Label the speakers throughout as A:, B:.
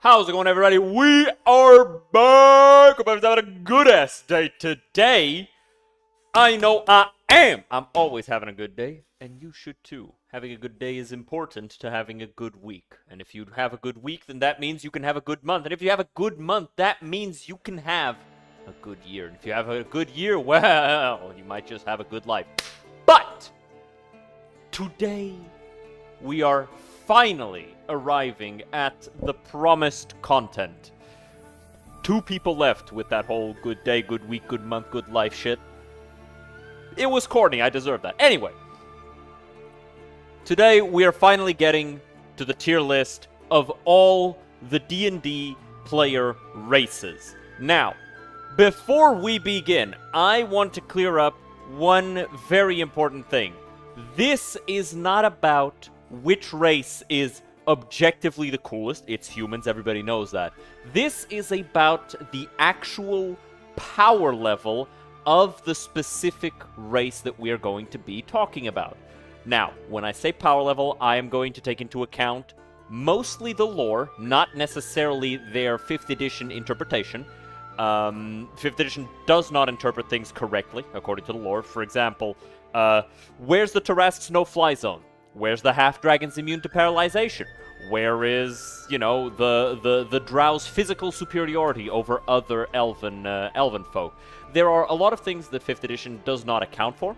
A: How's it going, everybody? We are back! Hope everyone's having a good-ass day today. I know I am! I'm always having a good day, and you should too. Having a good day is important to having a good week. And if you have a good week, then that means you can have a good month. And if you have a good month, that means you can have a good year. And if you have a good year, well, you might just have a good life. But today, we are finally arriving at the promised content. 2 people left with that whole good day, good week, good month, good life shit. It was corny, I deserve that. Anyway, today we are finally getting to the tier list of all the D&D player races. Now, before we begin, I want to clear up one very important thing. This is not about which race is objectively the coolest. It's humans, everybody knows that. This is about the actual power level of the specific race that we are going to be talking about. Now, when I say power level, I am going to take into account mostly the lore, not necessarily their 5th edition interpretation. 5th edition does not interpret things correctly, according to the lore. For example, where's the Tarrasque's no-fly zone? Where's the half-dragons immune to paralyzation? Where is, you know, the Drow's physical superiority over other elven folk? There are a lot of things that 5th edition does not account for.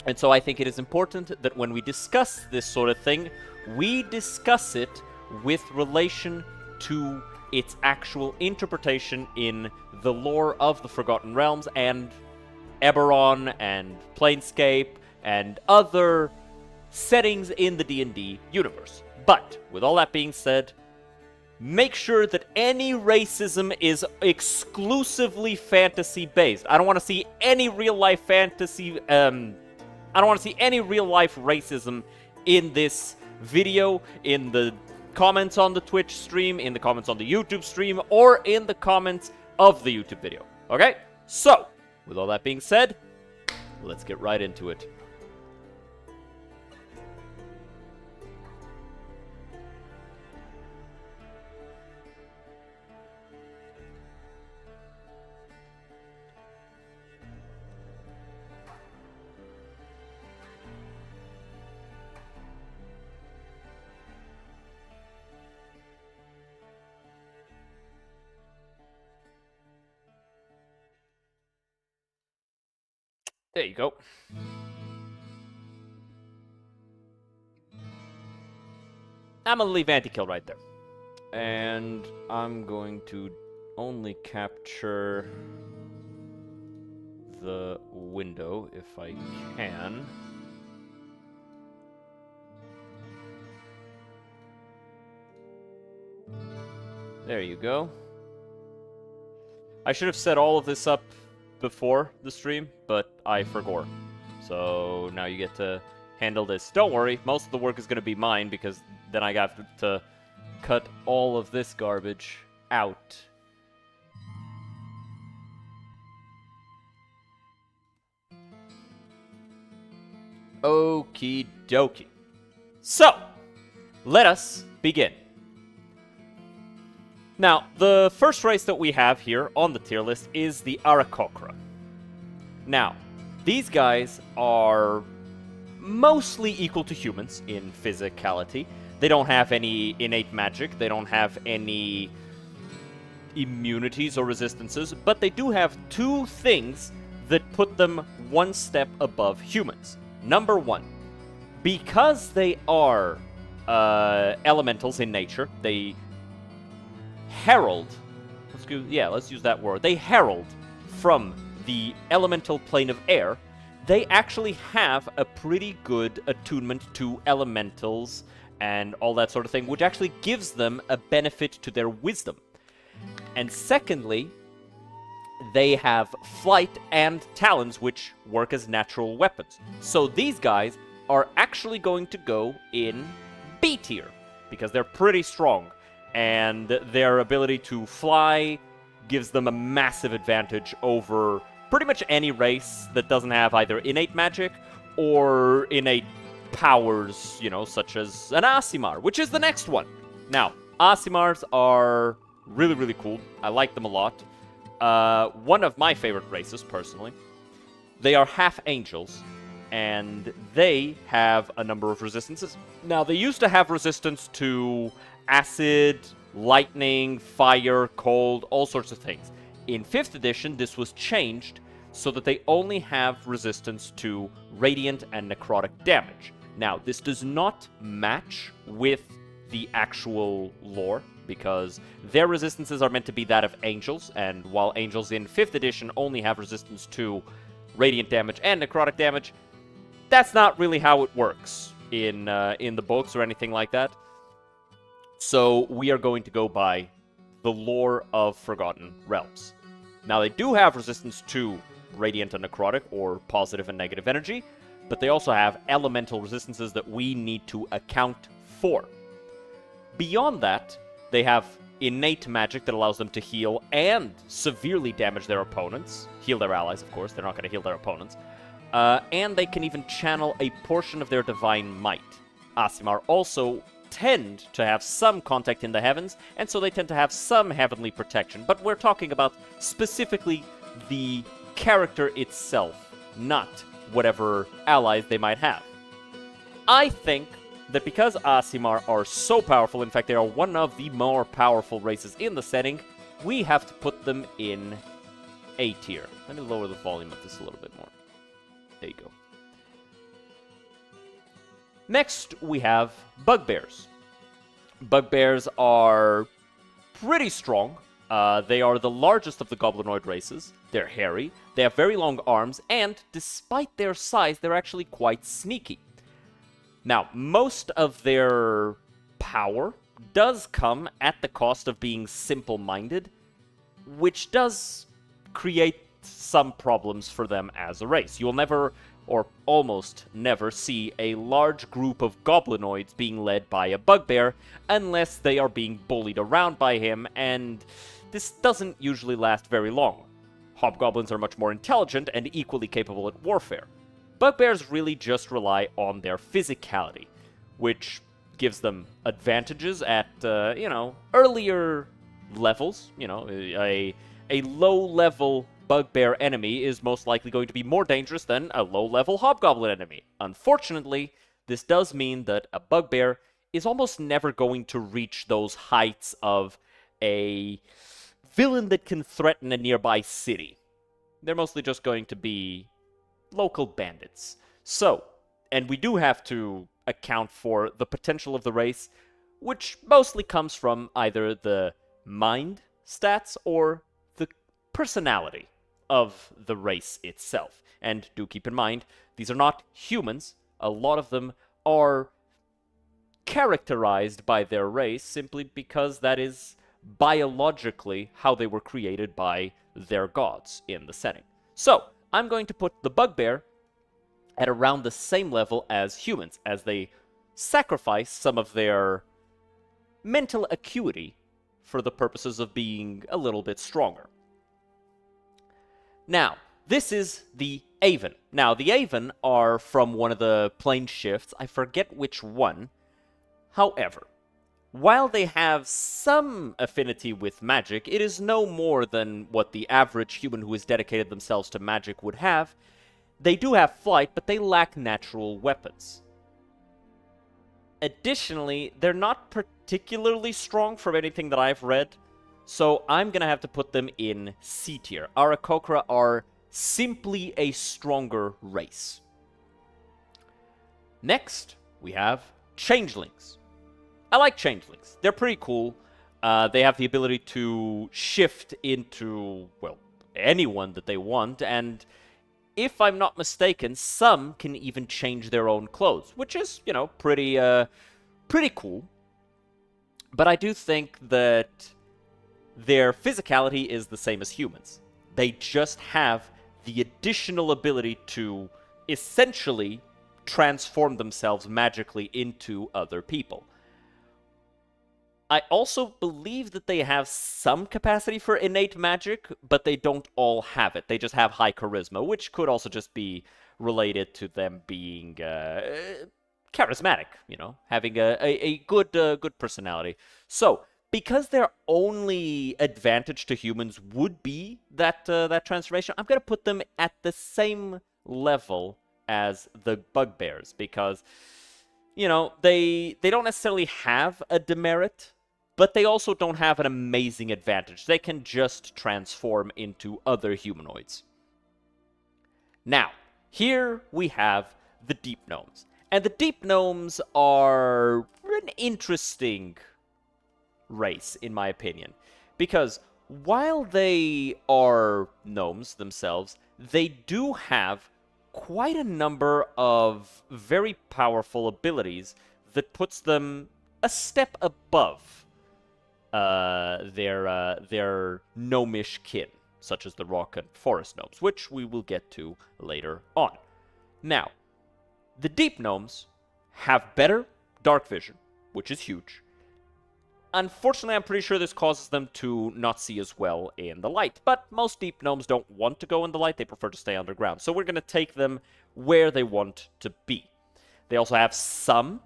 A: And so I think it is important that when we discuss this sort of thing, we discuss it with relation to its actual interpretation in the lore of the Forgotten Realms and Eberron and Planescape and other settings in the D&D universe. But, with all that being said, make sure that any racism is exclusively fantasy-based. I don't want to see any real-life fantasy, I don't want to see any real-life racism in this video, in the comments on the Twitch stream, in the comments on the YouTube stream, or in the comments of the YouTube video. Okay? So, with all that being said, let's get right into it. There you go. I'm gonna leave anti-kill right there. And I'm going to only capture the window if I can. There you go. I should have set all of this up before the stream, but I forgot. So now you get to handle this. Don't worry, most of the work is going to be mine, because then I got to cut all of this garbage out. Okie dokie. So, let us begin. Now, the first race that we have here on the tier list is the Aarakocra. Now, these guys are mostly equal to humans in physicality. They don't have any innate magic, they don't have any immunities or resistances, but they do have 2 things that put them 1 step above humans. Number 1, because they are elementals in nature, they herald, let's use that word. They herald from the elemental plane of air. They actually have a pretty good attunement to elementals and all that sort of thing, which actually gives them a benefit to their wisdom. And secondly, they have flight and talons, which work as natural weapons. So these guys are actually going to go in B tier, because they're pretty strong. And their ability to fly gives them a massive advantage over pretty much any race that doesn't have either innate magic or innate powers, you know, such as an Aasimar, which is the next one. Now, Aasimars are really, really cool. I like them a lot. One of my favorite races, personally. They are half angels, and they have a number of resistances. Now, they used to have resistance to acid, lightning, fire, cold, all sorts of things. In 5th edition, this was changed so that they only have resistance to radiant and necrotic damage. Now, this does not match with the actual lore, because their resistances are meant to be that of angels, and while angels in 5th edition only have resistance to radiant damage and necrotic damage, that's not really how it works in the books or anything like that. So we are going to go by the lore of Forgotten Realms. Now, they do have resistance to radiant and necrotic, or positive and negative energy, but they also have elemental resistances that we need to account for. Beyond that, they have innate magic that allows them to heal and severely damage their opponents. Heal their allies, of course. They're not going to heal their opponents. And they can even channel a portion of their divine might. Aasimar also tend to have some contact in the heavens, and so they tend to have some heavenly protection. But we're talking about specifically the character itself, not whatever allies they might have. I think that because Aasimar are so powerful, in fact they are one of the more powerful races in the setting, we have to put them in A tier. Let me lower the volume of this a little bit more. There you go. Next, we have Bugbears. Bugbears are pretty strong. They are the largest of the goblinoid races. They're hairy, they have very long arms, and despite their size, they're actually quite sneaky. Now, most of their power does come at the cost of being simple-minded, which does create some problems for them as a race. You'll never, or almost never, see a large group of goblinoids being led by a bugbear unless they are being bullied around by him, and this doesn't usually last very long. Hobgoblins are much more intelligent and equally capable at warfare. Bugbears really just rely on their physicality, which gives them advantages at, earlier levels. A low-level bugbear enemy is most likely going to be more dangerous than a low-level hobgoblin enemy. Unfortunately, this does mean that a bugbear is almost never going to reach those heights of a villain that can threaten a nearby city. They're mostly just going to be local bandits. So, and we do have to account for the potential of the race, which mostly comes from either the mind stats or the personality of the race itself. And do keep in mind, these are not humans. A lot of them are characterized by their race simply because that is biologically how they were created by their gods in the setting. So, I'm going to put the bugbear at around the same level as humans, as they sacrifice some of their mental acuity for the purposes of being a little bit stronger. Now, this is the Aven. Now, the Aven are from one of the plane shifts. I forget which one. However, while they have some affinity with magic, it is no more than what the average human who has dedicated themselves to magic would have. They do have flight, but they lack natural weapons. Additionally, they're not particularly strong from anything that I've read, so I'm going to have to put them in C tier. Aarakocra are simply a stronger race. Next, we have Changelings. I like Changelings. They're pretty cool. They have the ability to shift into, well, anyone that they want, and if I'm not mistaken, some can even change their own clothes, which is, pretty cool. But I do think that their physicality is the same as humans. They just have the additional ability to essentially transform themselves magically into other people. I also believe that they have some capacity for innate magic, but they don't all have it. They just have high charisma, which could also just be related to them being charismatic, having a good personality. So, because their only advantage to humans would be that transformation, I'm gonna put them at the same level as the bugbears, because they don't necessarily have a demerit, but they also don't have an amazing advantage. They can just transform into other humanoids. Now, here we have the Deep Gnomes. And the Deep Gnomes are an interesting race, in my opinion. Because while they are gnomes themselves, they do have quite a number of very powerful abilities that puts them a step above their gnomish kin, such as the rock and forest gnomes, which we will get to later on. Now, the Deep Gnomes have better dark vision, which is huge. Unfortunately, I'm pretty sure this causes them to not see as well in the light, but most Deep Gnomes don't want to go in the light, they prefer to stay underground, so we're going to take them where they want to be. They also have some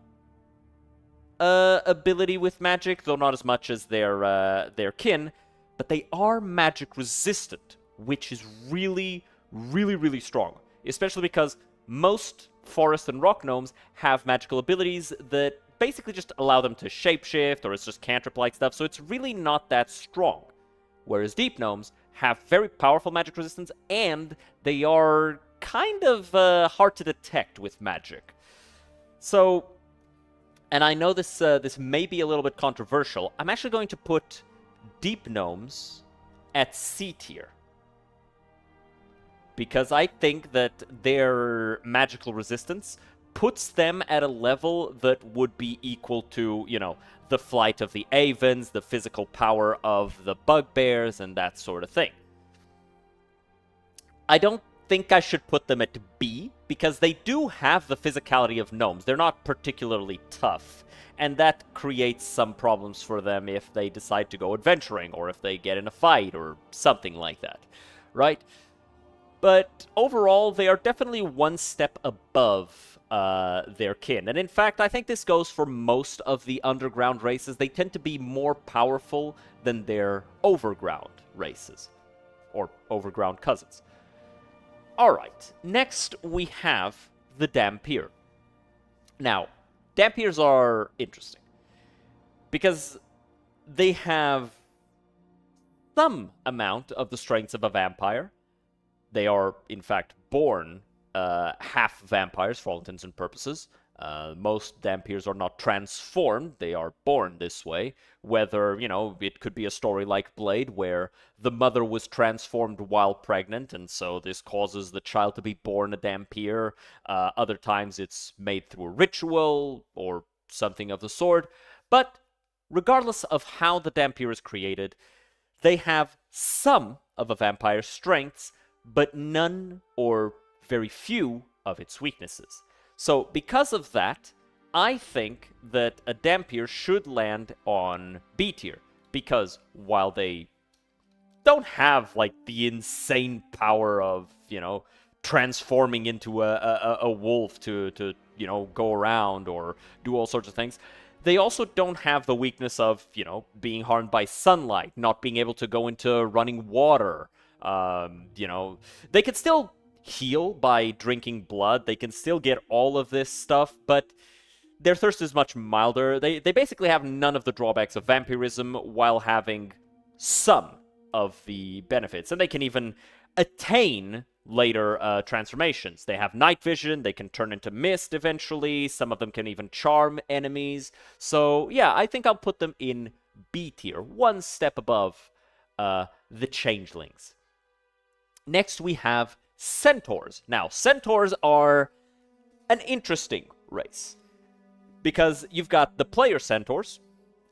A: ability with magic, though not as much as their kin, but they are magic resistant, which is really, really, really strong, especially because most forest and rock gnomes have magical abilities that basically just allow them to shapeshift, or it's just cantrip-like stuff, so it's really not that strong. Whereas Deep Gnomes have very powerful magic resistance, and they are kind of hard to detect with magic. So, and I know this may be a little bit controversial, I'm actually going to put Deep Gnomes at C tier. Because I think that their magical resistance puts them at a level that would be equal to, the flight of the Avens, the physical power of the bugbears, and that sort of thing. I don't think I should put them at B, because they do have the physicality of gnomes. They're not particularly tough, and that creates some problems for them if they decide to go adventuring, or if they get in a fight, or something like that, right? But overall, they are definitely one step above their kin. And in fact, I think this goes for most of the underground races. They tend to be more powerful than their overground races, or overground cousins. Alright, next we have the Dhampir. Now, Dhampirs are interesting, because they have some amount of the strengths of a vampire. They are, in fact, born half vampires for all intents and purposes. Most Dhampirs are not transformed, they are born this way. Whether, it could be a story like Blade, where the mother was transformed while pregnant, and so this causes the child to be born a Dhampir. Other times it's made through a ritual, or something of the sort. But regardless of how the Dhampir is created, they have some of a vampire's strengths, but none or very few of its weaknesses. So because of that, I think that a Dhampir should land on B tier, because while they don't have the insane power of, transforming into a wolf to go around or do all sorts of things, they also don't have the weakness of, being harmed by sunlight, not being able to go into running water. They can still heal by drinking blood. They can still get all of this stuff, but their thirst is much milder. They basically have none of the drawbacks of vampirism while having some of the benefits. And they can even attain later transformations. They have night vision. They can turn into mist eventually. Some of them can even charm enemies. So, yeah, I think I'll put them in B tier, one step above the changelings. Next, we have centaurs. Now, centaurs are an interesting race, because you've got the player centaurs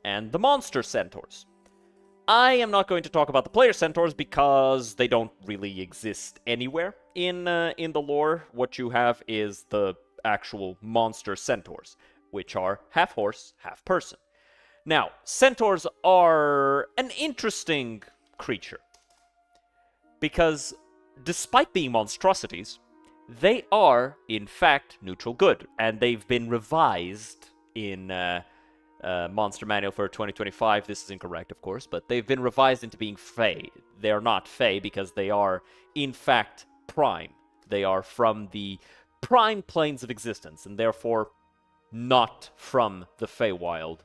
A: and the monster centaurs. I am not going to talk about the player centaurs because they don't really exist anywhere in the lore. What you have is the actual monster centaurs, which are half horse, half person. Now, centaurs are an interesting creature, because despite being monstrosities, they are, in fact, neutral good, and they've been revised in Monster Manual for 2025. This is incorrect, of course, but they've been revised into being Fey. They are not Fey because they are, in fact, Prime. They are from the Prime planes of existence, and therefore not from the Feywild.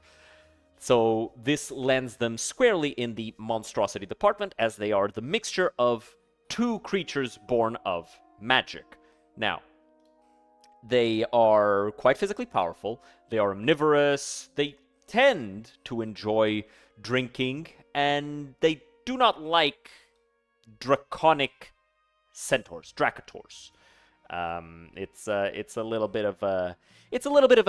A: So this lands them squarely in the monstrosity department, as they are the mixture of two creatures born of magic. Now, they are quite physically powerful, they are omnivorous, they tend to enjoy drinking, and they do not like draconic centaurs, dracators. It's a little bit of a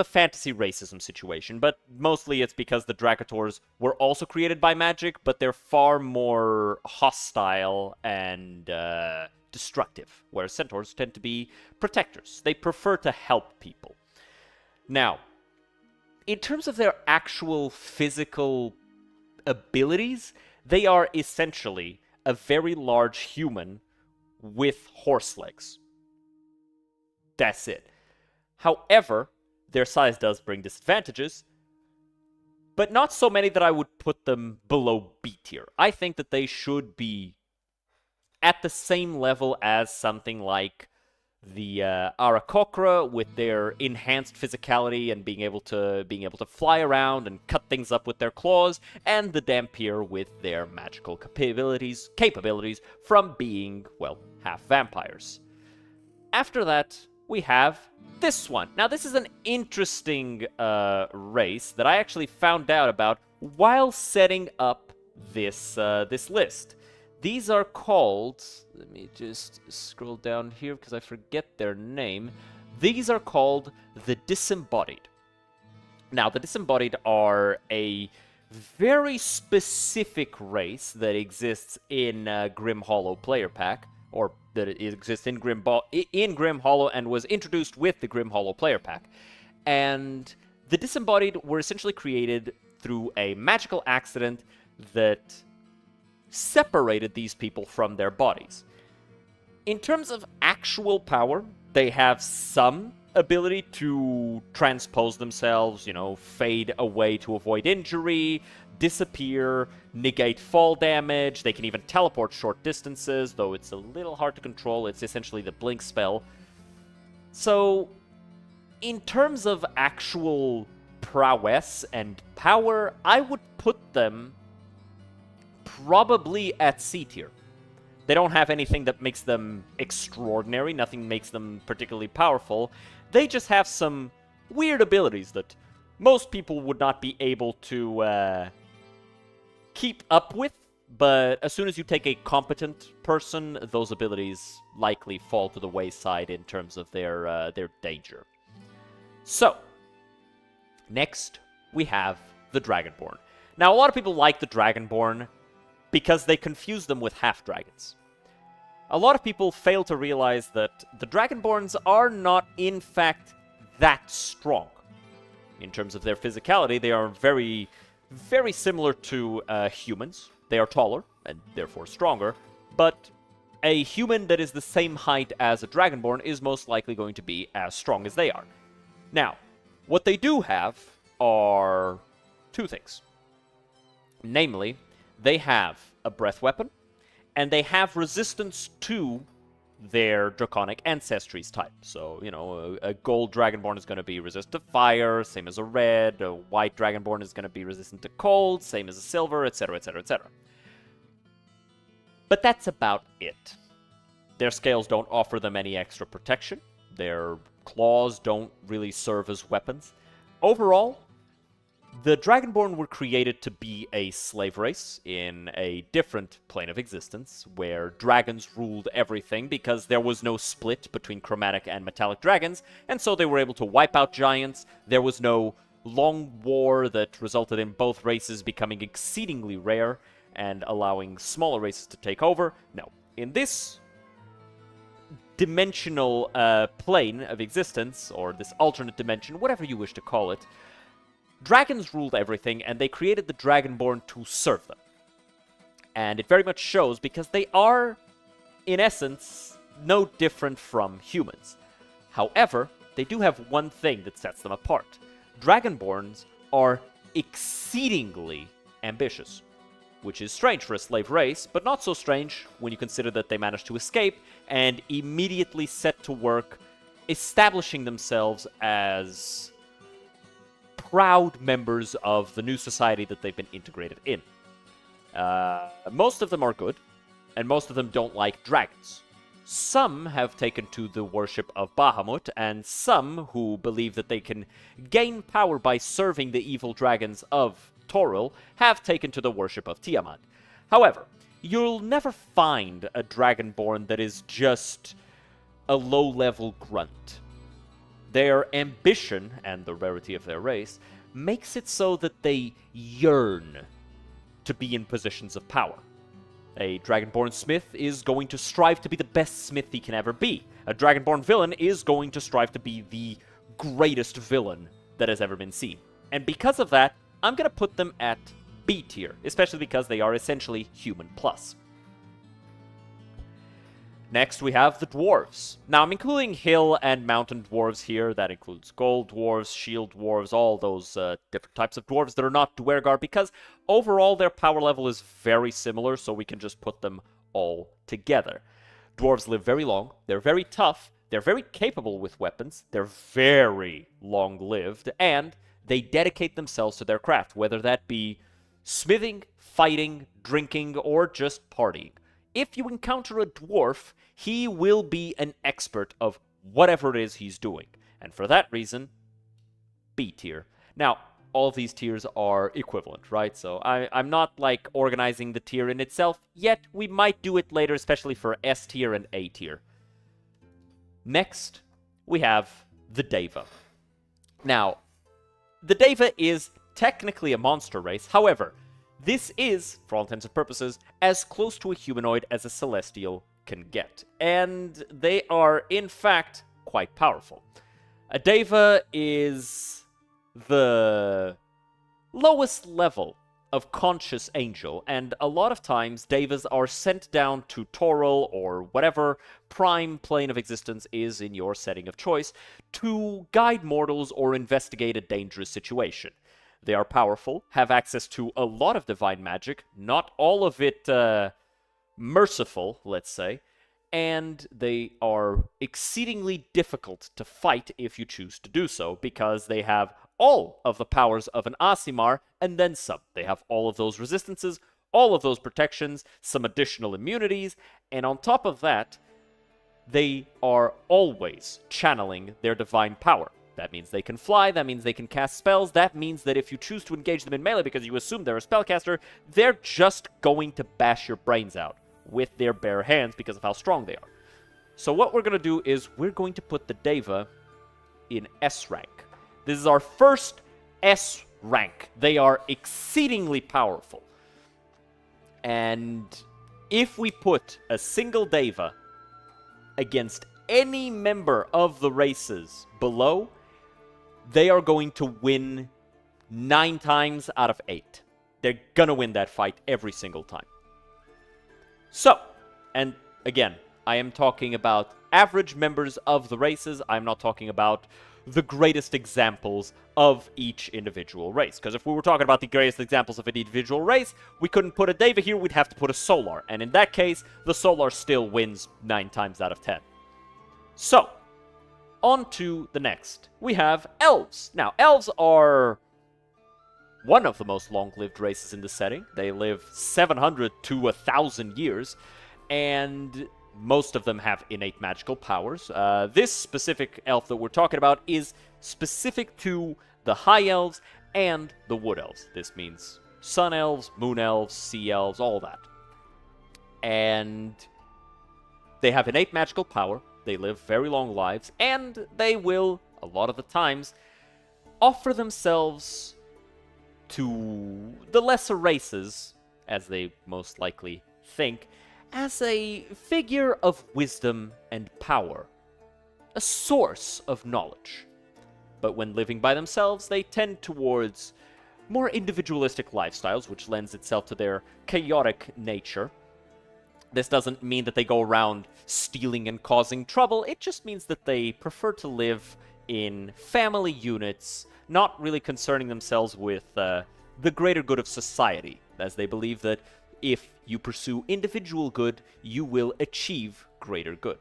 A: fantasy racism situation, but mostly it's because the dracators were also created by magic, but they're far more hostile and destructive, whereas centaurs tend to be protectors. They prefer to help people. Now, in terms of their actual physical abilities, they are essentially a very large human with horse legs. That's it. However, their size does bring disadvantages, but not so many that I would put them below B tier. I think that they should be at the same level as something like the Aarakocra, with their enhanced physicality and being able to fly around and cut things up with their claws, and the Dampier with their magical capabilities from being, well, half vampires. After that, we have this one. Now, this is an interesting race that I actually found out about while setting up this list. These are called, let me just scroll down here because I forget their name. These are called the Disembodied. Now, the Disembodied are a very specific race that exists in Grim Hollow Player Pack, or that it exists in Grim Hollow and was introduced with the Grim Hollow Player Pack. And the Disembodied were essentially created through a magical accident that separated these people from their bodies. In terms of actual power, they have some ability to transpose themselves, fade away to avoid injury, disappear, negate fall damage. They can even teleport short distances, though it's a little hard to control. It's essentially the blink spell. So, in terms of actual prowess and power, I would put them probably at C tier. They don't have anything that makes them extraordinary, nothing makes them particularly powerful. They just have some weird abilities that most people would not be able to keep up with, but as soon as you take a competent person, those abilities likely fall to the wayside in terms of their danger. So, next we have the Dragonborn. Now, a lot of people like the Dragonborn because they confuse them with half-dragons. A lot of people fail to realize that the Dragonborns are not, in fact, that strong. In terms of their physicality, they are very, very similar to humans. They are taller, and therefore stronger, but a human that is the same height as a Dragonborn is most likely going to be as strong as they are. Now, what they do have are two things. Namely, they have a breath weapon, and they have resistance to their draconic ancestries type. So, a gold Dragonborn is going to be resistant to fire, same as a red. A white Dragonborn is going to be resistant to cold, same as a silver, etc., etc., etc. But that's about it. Their scales don't offer them any extra protection. Their claws don't really serve as weapons. Overall, the Dragonborn were created to be a slave race in a different plane of existence, where dragons ruled everything because there was no split between chromatic and metallic dragons, and so they were able to wipe out giants. There was no long war that resulted in both races becoming exceedingly rare and allowing smaller races to take over. No. In this dimensional plane of existence, or this alternate dimension, whatever you wish to call it, dragons ruled everything, and they created the Dragonborn to serve them. And it very much shows because they are, in essence, no different from humans. However, they do have one thing that sets them apart. Dragonborns are exceedingly ambitious, which is strange for a slave race, but not so strange when you consider that they managed to escape and immediately set to work establishing themselves as proud members of the new society that they've been integrated in. Most of them are good, and most of them don't like dragons. Some have taken to the worship of Bahamut, and some who believe that they can gain power by serving the evil dragons of Toril have taken to the worship of Tiamat. However, you'll never find a Dragonborn that is just a low-level grunt. Their ambition, and the rarity of their race, makes it so that they yearn to be in positions of power. A Dragonborn smith is going to strive to be the best smith he can ever be. A Dragonborn villain is going to strive to be the greatest villain that has ever been seen. And because of that, I'm going to put them at B tier, especially because they are essentially human plus. Next, we have the dwarves. Now, I'm including hill and mountain dwarves here. That includes gold dwarves, shield dwarves, all those different types of dwarves that are not Duergar, because overall their power level is very similar, so we can just put them all together. Dwarves live very long, they're very tough, they're very capable with weapons, they're very long-lived, and they dedicate themselves to their craft, whether that be smithing, fighting, drinking, or just partying. If you encounter a dwarf, he will be an expert of whatever it is he's doing. And for that reason, B tier. Now, all of these tiers are equivalent, right? So I'm not, like, organizing the tier in itself yet. We might do it later, especially for S tier and A tier. Next, we have the Deva. Now, the Deva is technically a monster race. However, this is, for all intents and purposes, as close to a humanoid as a celestial can get. And they are, in fact, quite powerful. A Deva is the lowest level of conscious angel, and a lot of times Devas are sent down to Toril or whatever prime plane of existence is in your setting of choice to guide mortals or investigate a dangerous situation. They are powerful, have access to a lot of divine magic, not all of it merciful, let's say, and they are exceedingly difficult to fight if you choose to do so, because they have all of the powers of an Aasimar, and then some. They have all of those resistances, all of those protections, some additional immunities, and on top of that, they are always channeling their divine power. That means they can fly, that means they can cast spells, that means that if you choose to engage them in melee because you assume they're a spellcaster, they're just going to bash your brains out with their bare hands because of how strong they are. So what we're going to do is we're going to put the Deva in S rank. This is our first S rank. They are exceedingly powerful. And if we put a single Deva against any member of the races below, they are going to win 9 times out of 8. They're gonna win that fight every single time. So, and again, I am talking about average members of the races. I'm not talking about the greatest examples of each individual race. Because if we were talking about the greatest examples of an individual race, we couldn't put a Deva here, we'd have to put a Solar. And in that case, the Solar still wins 9 times out of 10. So, on to the next. We have elves. Now, elves are one of the most long-lived races in the setting. They live 700 to 1,000 years, and most of them have innate magical powers. This specific elf that we're talking about is specific to the High Elves and the Wood Elves. This means Sun Elves, Moon Elves, Sea Elves, all that. And they have innate magical power. They live very long lives, and they will, a lot of the times, offer themselves to the lesser races, as they most likely think, as a figure of wisdom and power, a source of knowledge. But when living by themselves, they tend towards more individualistic lifestyles, which lends itself to their chaotic nature. This doesn't mean that they go around stealing and causing trouble. It just means that they prefer to live in family units, not really concerning themselves with the greater good of society, as they believe that if you pursue individual good, you will achieve greater good.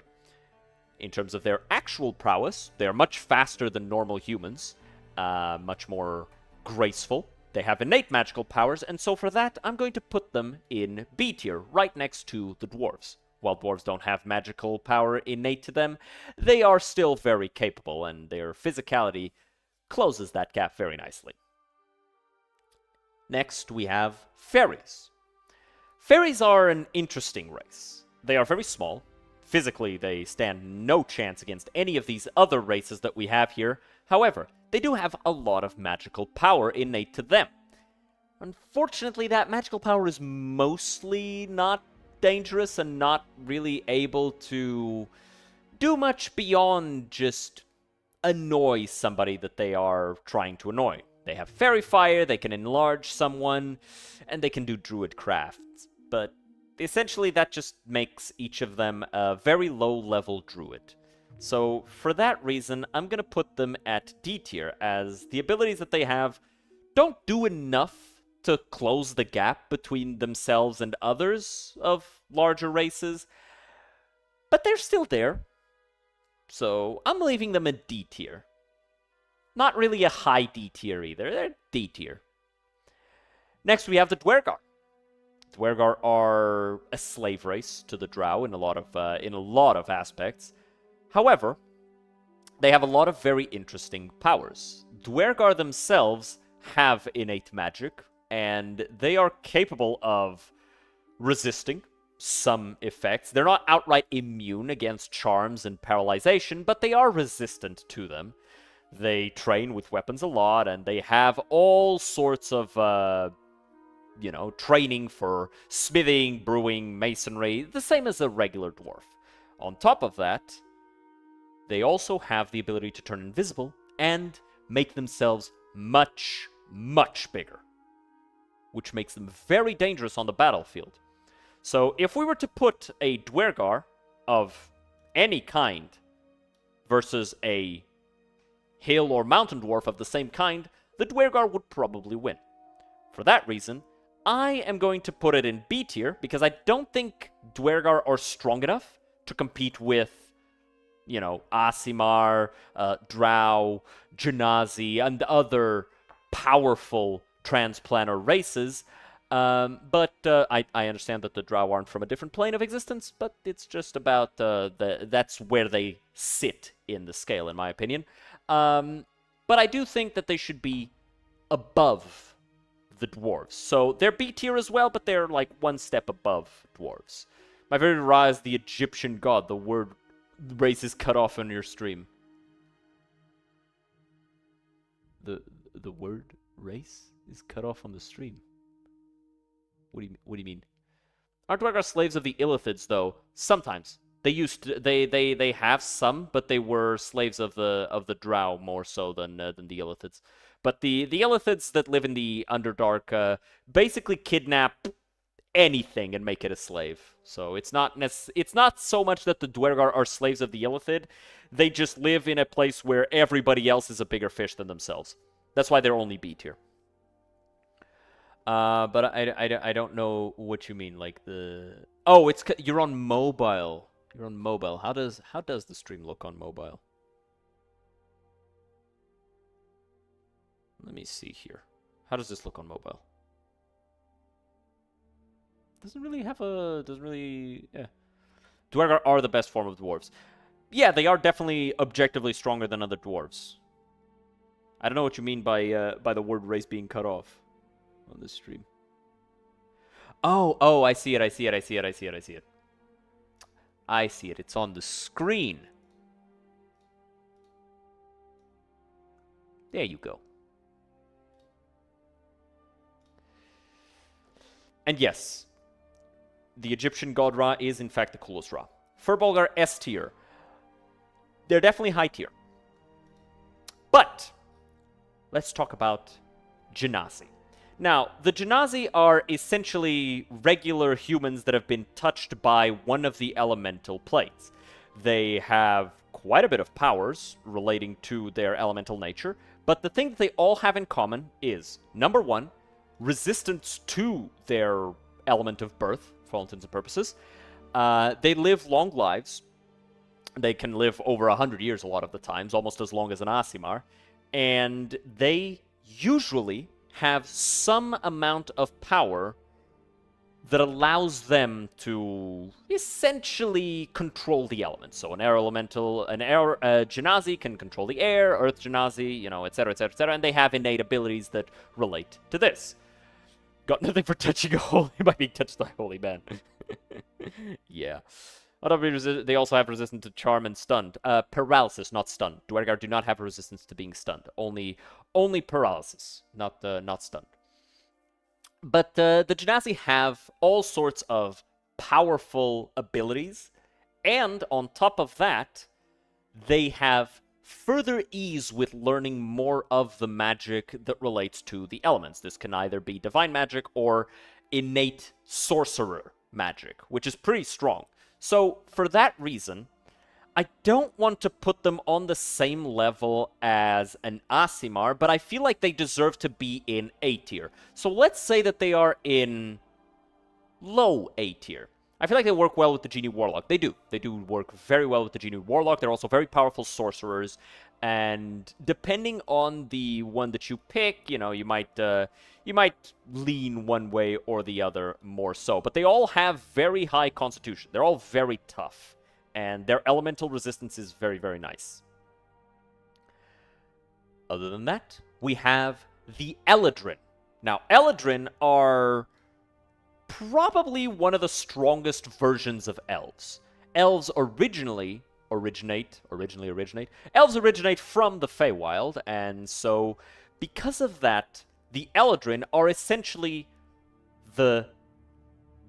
A: In terms of their actual prowess, they are much faster than normal humans, much more graceful. They have innate magical powers, and so for that, I'm going to put them in B tier, right next to the dwarves. While dwarves don't have magical power innate to them, they are still very capable, and their physicality closes that gap very nicely. Next, we have fairies. Fairies are an interesting race. They are very small. Physically, they stand no chance against any of these other races that we have here. However, they do have a lot of magical power innate to them. Unfortunately, that magical power is mostly not dangerous and not really able to do much beyond just annoy somebody that they are trying to annoy. They have fairy fire, they can enlarge someone, and they can do druid crafts. But essentially that just makes each of them a very low-level druid. So for that reason, I'm going to put them at D tier, as the abilities that they have don't do enough to close the gap between themselves and others of larger races, but they're still there. So I'm leaving them in D tier. Not really a high D tier either. They're D tier. Next, we have the Dwergar. Dwergar are a slave race to the Drow in a lot of aspects. However, they have a lot of very interesting powers. Dwergar themselves have innate magic, and they are capable of resisting some effects. They're not outright immune against charms and paralyzation, but they are resistant to them. They train with weapons a lot, and they have all sorts of, training for smithing, brewing, masonry, the same as a regular dwarf. On top of that, they also have the ability to turn invisible and make themselves much, much bigger, which makes them very dangerous on the battlefield. So if we were to put a Dwergar of any kind versus a hill or mountain dwarf of the same kind, the Dwergar would probably win. For that reason, I am going to put it in B tier, because I don't think Dwergar are strong enough to compete with, Aasimar, Drow, Genasi, and other powerful transplanter races. But I understand that the Drow aren't from a different plane of existence, but it's just about that's where they sit in the scale, in my opinion. But I do think that they should be above the dwarves. So they're B tier as well, but they're like one step above dwarves. My favorite Ra is the Egyptian god. The word race is cut off on your stream. The word race is cut off on the stream. What do you mean? Aren't Dwergar slaves of the Illithids, though? Sometimes. They have some, but they were slaves of the Drow more so than the Illithids. But the Illithids that live in the Underdark basically kidnap anything and make it a slave. So it's not so much that the Dwergar are slaves of the Illithid. They just live in a place where everybody else is a bigger fish than themselves. That's why they're only B tier. But I don't know what you mean. Like you're on mobile. You're on mobile. How does the stream look on mobile? Let me see here. How does this look on mobile? Doesn't really. Yeah. Dwergar are the best form of dwarves. Yeah, they are definitely objectively stronger than other dwarves. I don't know what you mean by the word race being cut off on this stream. Oh, I see it. I see it. It's on the screen. There you go. And yes, the Egyptian god Ra is in fact the coolest Ra. Furbolg are S tier. They're definitely high tier. But let's talk about Genasi. Now, the Genasi are essentially regular humans that have been touched by one of the elemental plates. They have quite a bit of powers relating to their elemental nature, but the thing that they all have in common is, number one, resistance to their element of birth, for all intents and purposes. They live long lives. They can live over 100 years a lot of the times, almost as long as an Aasimar. And they usually have some amount of power that allows them to essentially control the elements. So an air elemental, Genasi can control the air, Earth Genasi, etc., etc., etc., and they have innate abilities that relate to this. Got nothing for touching a holy by being touched by a holy man. Yeah. They also have resistance to charm and stunned. Paralysis, not stunned. Dwergar do not have a resistance to being stunned. Only paralysis, not stunned. But the Genasi have all sorts of powerful abilities, and on top of that, they have further ease with learning more of the magic that relates to the elements. This can either be divine magic or innate sorcerer magic, which is pretty strong. So, for that reason, I don't want to put them on the same level as an Aasimar, but I feel like they deserve to be in A tier. So let's say that they are in low A tier. I feel like they work well with the Genie Warlock. They do. They do work very well with the Genie Warlock. They're also very powerful sorcerers. And depending on the one that you pick, you might lean one way or the other more so. But they all have very high constitution. They're all very tough. And their elemental resistance is very, very nice. Other than that, we have the Eladrin. Now, Eladrin are probably one of the strongest versions of elves. Elves originate from the Feywild, and so because of that, the Eladrin are essentially the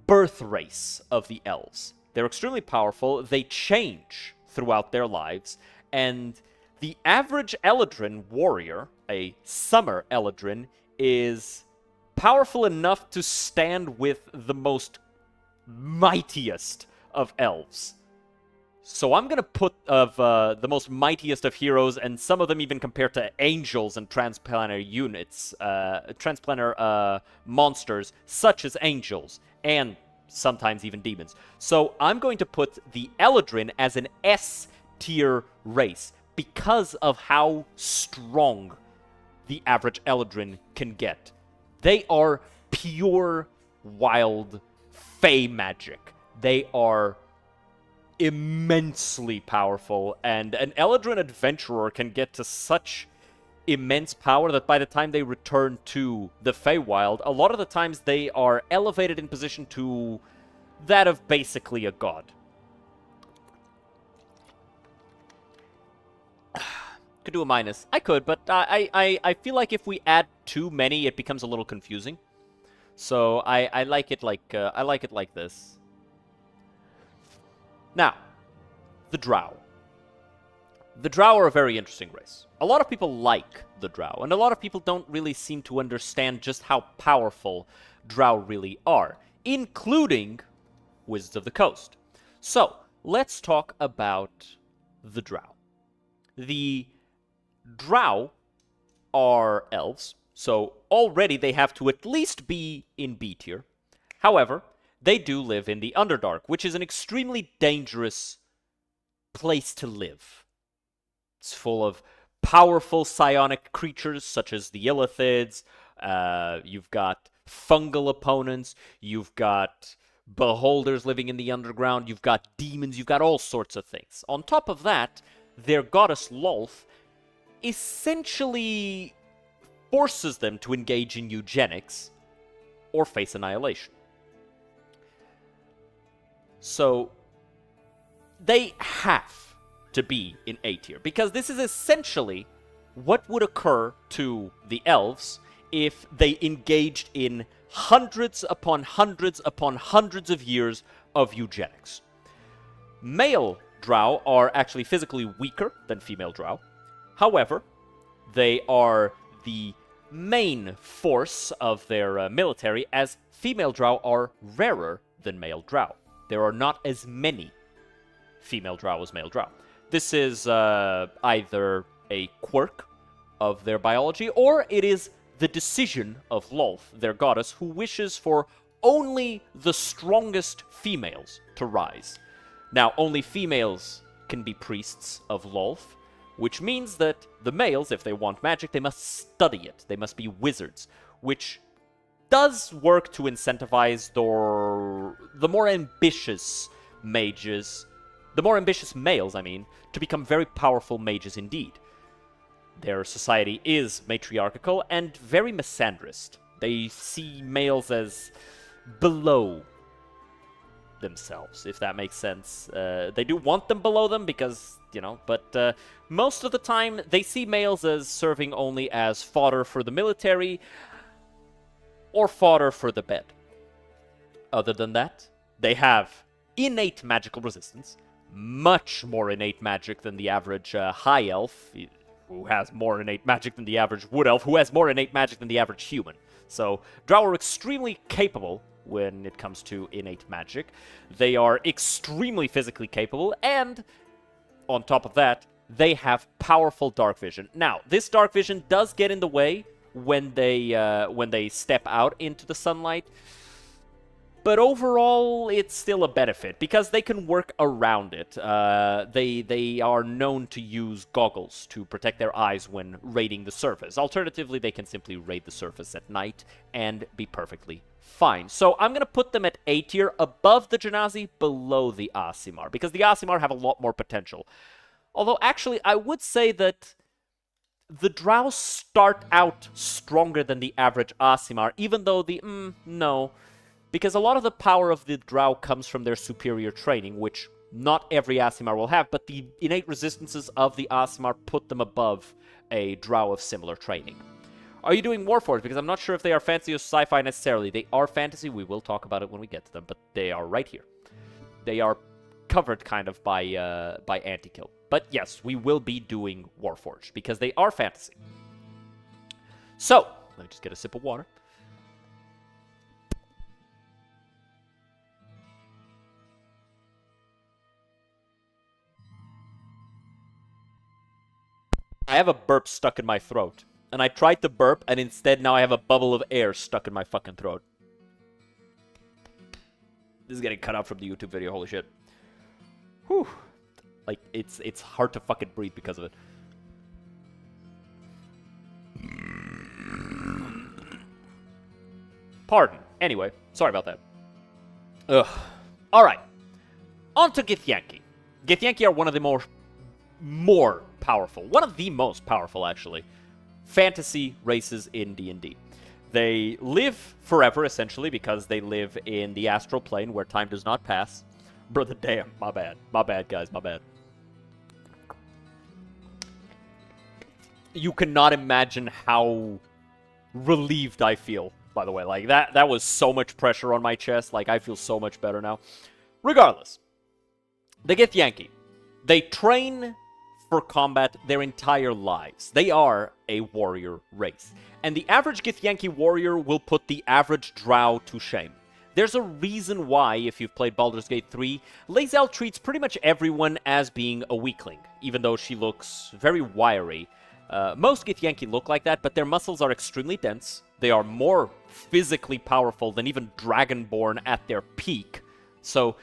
A: birth race of the elves. They're extremely powerful, they change throughout their lives, and the average Eladrin warrior, a summer Eladrin, is powerful enough to stand with the most mightiest of elves. So I'm going to put the most mightiest of heroes, and some of them even compared to angels and transplanar units, transplanar monsters, such as angels, and sometimes even demons. So I'm going to put the Eladrin as an S-tier race because of how strong the average Eladrin can get. They are pure, wild, fey magic. They are immensely powerful, and an Eladrin adventurer can get to such immense power that by the time they return to the Feywild, a lot of the times they are elevated in position to that of basically a god. Could do a minus. I could, but I feel like if we add too many, it becomes a little confusing. So I like it like this. Now, the Drow. The Drow are a very interesting race. A lot of people like the Drow, and a lot of people don't really seem to understand just how powerful Drow really are, including Wizards of the Coast. So, let's talk about the Drow. The Drow are elves, so already they have to at least be in B tier. However, they do live in the Underdark, which is an extremely dangerous place to live. It's full of powerful psionic creatures such as the Illithids. You've got fungal opponents. You've got beholders living in the underground. You've got demons. You've got all sorts of things. On top of that, their goddess Lolth essentially forces them to engage in eugenics or face annihilation. So they have to be in A tier, because this is essentially what would occur to the elves if they engaged in hundreds upon hundreds upon hundreds of years of eugenics. Male Drow are actually physically weaker than female Drow. However, they are the main force of their military, as female drow are rarer than male drow. There are not as many female drow as male drow. This is either a quirk of their biology, or it is the decision of Lolth, their goddess, who wishes for only the strongest females to rise. Now, only females can be priests of Lolth, which means that the males, if they want magic, they must study it. They must be wizards, which does work to incentivize the more ambitious mages, the more ambitious males, I mean, to become very powerful mages indeed. Their society is matriarchal and very misandrist. They see males as below themselves, if that makes sense. They do want them below them because, but most of the time they see males as serving only as fodder for the military or fodder for the bed. Other than that, they have innate magical resistance, much more innate magic than the average high elf, who has more innate magic than the average wood elf, who has more innate magic than the average human. So, drow are extremely capable when it comes to innate magic. They are extremely physically capable, and on top of that, they have powerful dark vision. Now, this dark vision does get in the way when they step out into the sunlight, but overall, it's still a benefit, because they can work around it. They are known to use goggles to protect their eyes when raiding the surface. Alternatively, they can simply raid the surface at night and be perfectly fine. So I'm going to put them at A tier, above the Genasi, below the Aasimar, because the Aasimar have a lot more potential. Although, actually, I would say that the Drow start out stronger than the average Aasimar, even though no. Because a lot of the power of the Drow comes from their superior training, which not every Aasimar will have, but the innate resistances of the Aasimar put them above a Drow of similar training. Are you doing Warforged? Because I'm not sure if they are fantasy or sci-fi necessarily. They are fantasy, we will talk about it when we get to them, but they are right here. They are covered kind of by Antikill. But yes, we will be doing Warforged, because they are fantasy. So, let me just get a sip of water. I have a burp stuck in my throat. And I tried to burp, and instead now I have a bubble of air stuck in my fucking throat. This is getting cut out from the YouTube video, holy shit. Whew. Like, it's hard to fucking breathe because of it. Pardon. Anyway, sorry about that. Ugh. Alright. On to Githyanki. Githyanki are one of the more powerful, one of the most powerful, actually, fantasy races in D&D. They live forever, essentially, because they live in the astral plane where time does not pass. Brother, damn, my bad. My bad, guys, my bad. You cannot imagine how relieved I feel, by the way. Like, that was so much pressure on my chest. Like, I feel so much better now. Regardless, the Githyanki, they train for combat their entire lives. They are a warrior race. And the average Githyanki warrior will put the average drow to shame. There's a reason why, if you've played Baldur's Gate 3, Lae'zel treats pretty much everyone as being a weakling, even though she looks very wiry. Most Githyanki look like that, but their muscles are extremely dense. They are more physically powerful than even Dragonborn at their peak. So,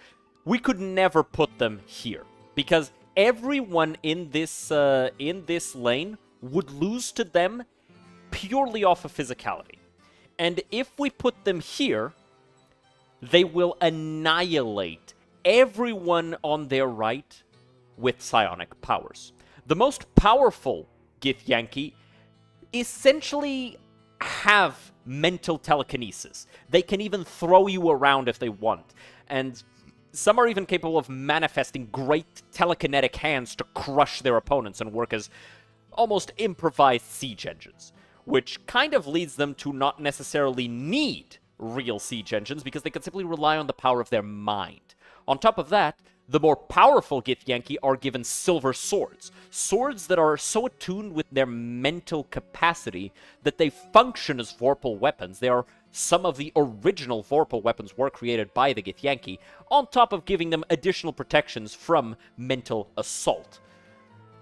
A: we could never put them here, because everyone in this lane would lose to them purely off of physicality. And if we put them here, they will annihilate everyone on their right with psionic powers. The most powerful Githyanki essentially have mental telekinesis. They can even throw you around if they want. And some are even capable of manifesting great telekinetic hands to crush their opponents and work as almost improvised siege engines, which kind of leads them to not necessarily need real siege engines because they can simply rely on the power of their mind. On top of that, The more powerful Githyanki are given silver swords. Swords that are so attuned with their mental capacity that they function as Vorpal weapons. They are some of the original Vorpal weapons were created by the Githyanki, on top of giving them additional protections from mental assault.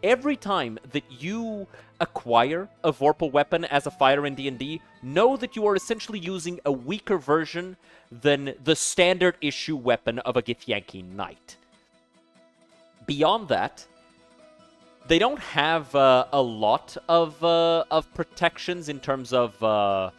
A: Every time that you acquire a Vorpal weapon as a fighter in D&D, know that you are essentially using a weaker version than the standard issue weapon of a Githyanki Knight. Beyond that, they don't have a lot of protections in terms of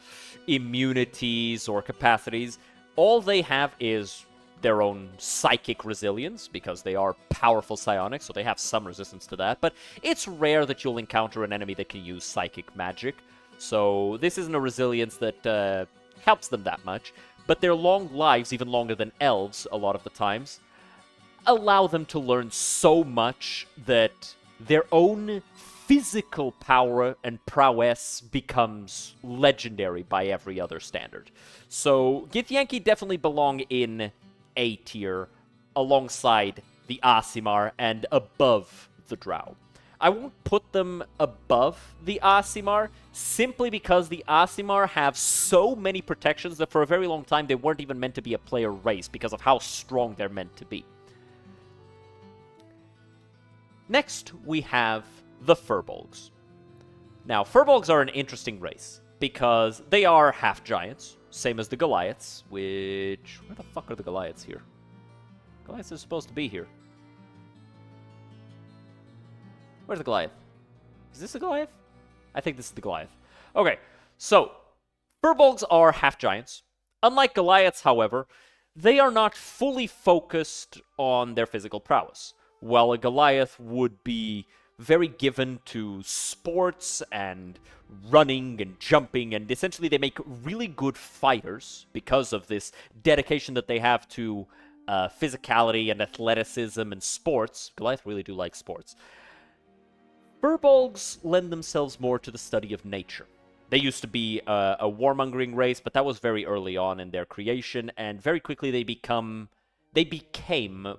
A: immunities or capacities. All they have is their own psychic resilience, because they are powerful psionics, so they have some resistance to that, but it's rare that you'll encounter an enemy that can use psychic magic, so this isn't a resilience that helps them that much, but their long lives, even longer than elves a lot of the times, allow them to learn so much that their own physical power and prowess becomes legendary by every other standard. So Githyanki definitely belong in A tier, alongside the Aasimar and above the Drow. I won't put them above the Aasimar, simply because the Aasimar have so many protections that for a very long time they weren't even meant to be a player race because of how strong they're meant to be. Next, we have the Furbolgs. Now, Furbolgs are an interesting race, because they are half-giants, same as the Goliaths, which... Where the fuck are the Goliaths here? Goliaths are supposed to be here. Where's the Goliath? Is this the Goliath? I think this is the Goliath. Okay, so, Furbolgs are half-giants. Unlike Goliaths, however, they are not fully focused on their physical prowess. While a Goliath would be very given to sports and running and jumping, and essentially they make really good fighters because of this dedication that they have to physicality and athleticism and sports. Goliath really do like sports. Furbolgs lend themselves more to the study of nature. They used to be a warmongering race, but that was very early on in their creation, and very quickly they became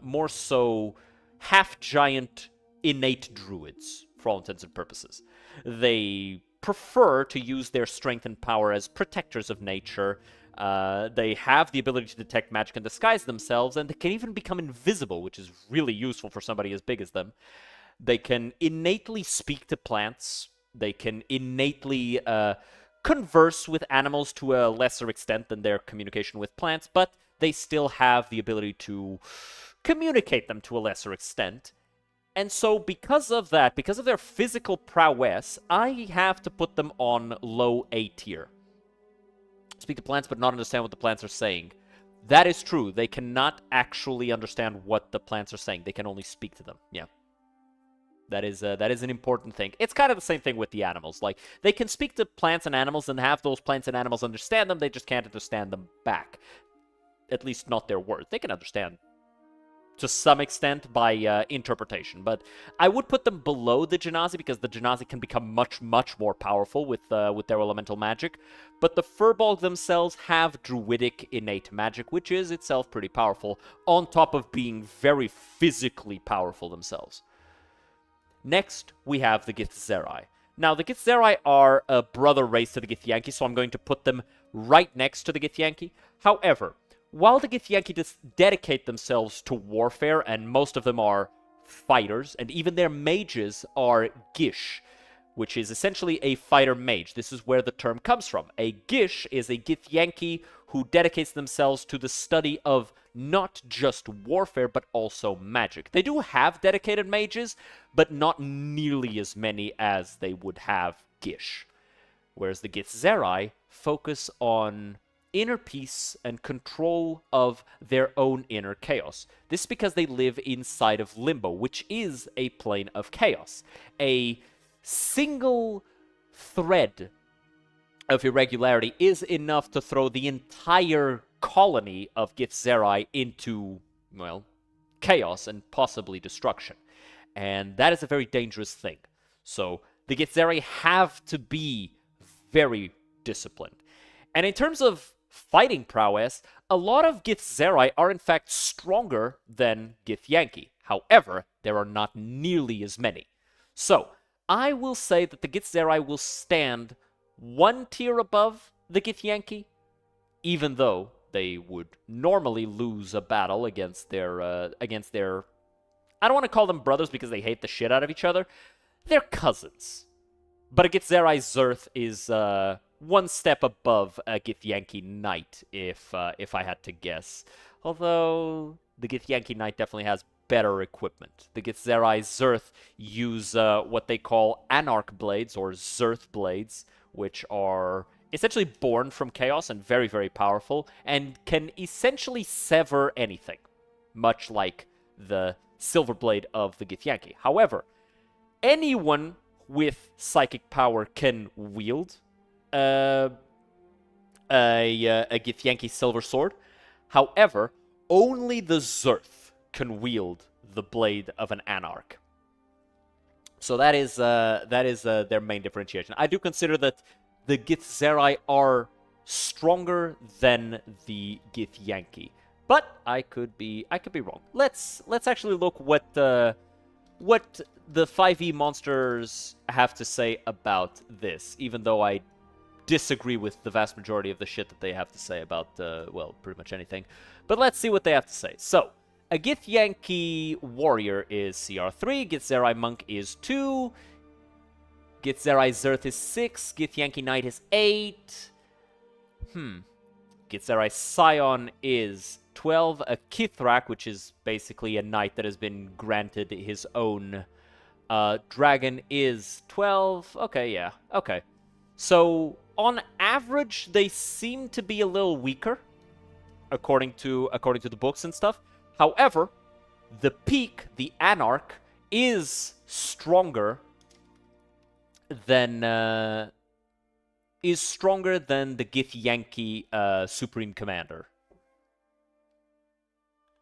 A: more so half-giant innate druids, for all intents and purposes. They prefer to use their strength and power as protectors of nature. They have the ability to detect magic and disguise themselves, and they can even become invisible, which is really useful for somebody as big as them. They can innately speak to plants. They can innately converse with animals to a lesser extent than their communication with plants, but they still have the ability to communicate them to a lesser extent. And so because of that, because of their physical prowess, I have to put them on low A tier. Speak to plants but not understand what the plants are saying. That is true. They cannot actually understand what the plants are saying. They can only speak to them. Yeah. That is an important thing. It's kind of the same thing with the animals. Like, they can speak to plants and animals and have those plants and animals understand them. They just can't understand them back. At least not their words. They can understand to some extent by interpretation, but I would put them below the Genasi because the Genasi can become much, much more powerful with their elemental magic, but the Furbolg themselves have druidic innate magic, which is itself pretty powerful, on top of being very physically powerful themselves. Next, we have the Githzerai. Now, the Githzerai are a brother race to the Githyanki, so I'm going to put them right next to the Githyanki. However, while the Githyanki dedicate themselves to warfare, and most of them are fighters, and even their mages are Gish, which is essentially a fighter mage. This is where the term comes from. A Gish is a Githyanki who dedicates themselves to the study of not just warfare, but also magic. They do have dedicated mages, but not nearly as many as they would have Gish. Whereas the Githzerai focus on inner peace and control of their own inner chaos. This is because they live inside of Limbo, which is a plane of chaos. A single thread of irregularity is enough to throw the entire colony of Githzerai into, well, chaos and possibly destruction. And that is a very dangerous thing. So the Githzerai have to be very disciplined. And in terms of fighting prowess, a lot of Githzerai are in fact stronger than Githyanki. However, there are not nearly as many. So, I will say that the Githzerai will stand one tier above the Githyanki, even though they would normally lose a battle against their, I don't want to call them brothers because they hate the shit out of each other. They're cousins. But a Githzerai Zerth is one step above a Githyanki Knight, if I had to guess. Although the Githyanki Knight definitely has better equipment. The Githzerai Zerth use what they call Anarch Blades, or Zerth Blades, which are essentially born from chaos and very, very powerful, and can essentially sever anything, much like the Silver Blade of the Githyanki. However, anyone with psychic power can wield a Githyanki Silver Sword. However, only the Zerth can wield the blade of an Anarch. So that is their main differentiation. I do consider that the Githzerai are stronger than the Githyanki, but I could be wrong. Let's actually look what the 5e monsters have to say about this, even though I disagree with the vast majority of the shit that they have to say about, well, pretty much anything. But let's see what they have to say. So, a Githyanki warrior is CR3, Githzerai monk is 2, Githzerai Zerth is 6, Githyanki knight is 8, Githzerai Scion is 12, a Kithrak, which is basically a knight that has been granted his own dragon, is 12. Okay, yeah, okay. So, on average, they seem to be a little weaker, according to the books and stuff. However, the peak, the Anarch, is stronger than the Githyanki Supreme Commander.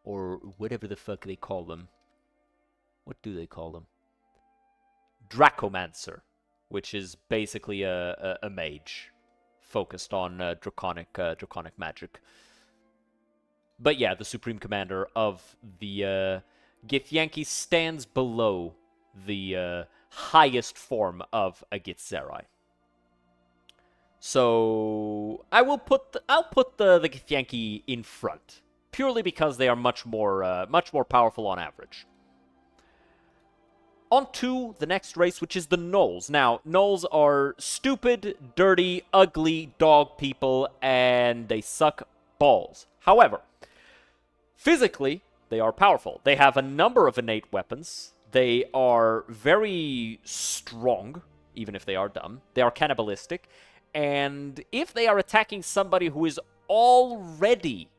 A: Or whatever the fuck they call them. What do they call them? Dracomancer, which is basically a mage focused on draconic magic. But yeah, the Supreme Commander of the Githyanki stands below the highest form of a Githzerai. So I'll put the Githyanki in front, purely because they are much more powerful on average. On to the next race, which is the Gnolls. Now, Gnolls are stupid, dirty, ugly dog people, and they suck balls. However, physically, they are powerful. They have a number of innate weapons. They are very strong, even if they are dumb. They are cannibalistic. And if they are attacking somebody who is already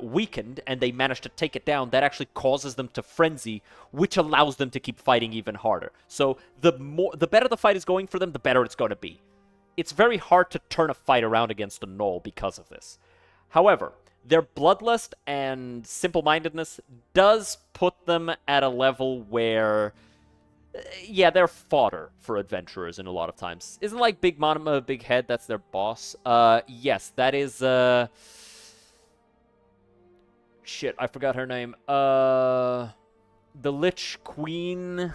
A: weakened and they manage to take it down, that actually causes them to frenzy, which allows them to keep fighting even harder. So the better the fight is going for them, the better it's going to be. It's very hard to turn a fight around against a Gnoll because of this. However, their bloodlust and simple-mindedness does put them at a level where, yeah, they're fodder for adventurers in a lot of times. Isn't like Big Mama, Big Head, that's their boss? Yes, that is, shit, I forgot her name. The Lich Queen.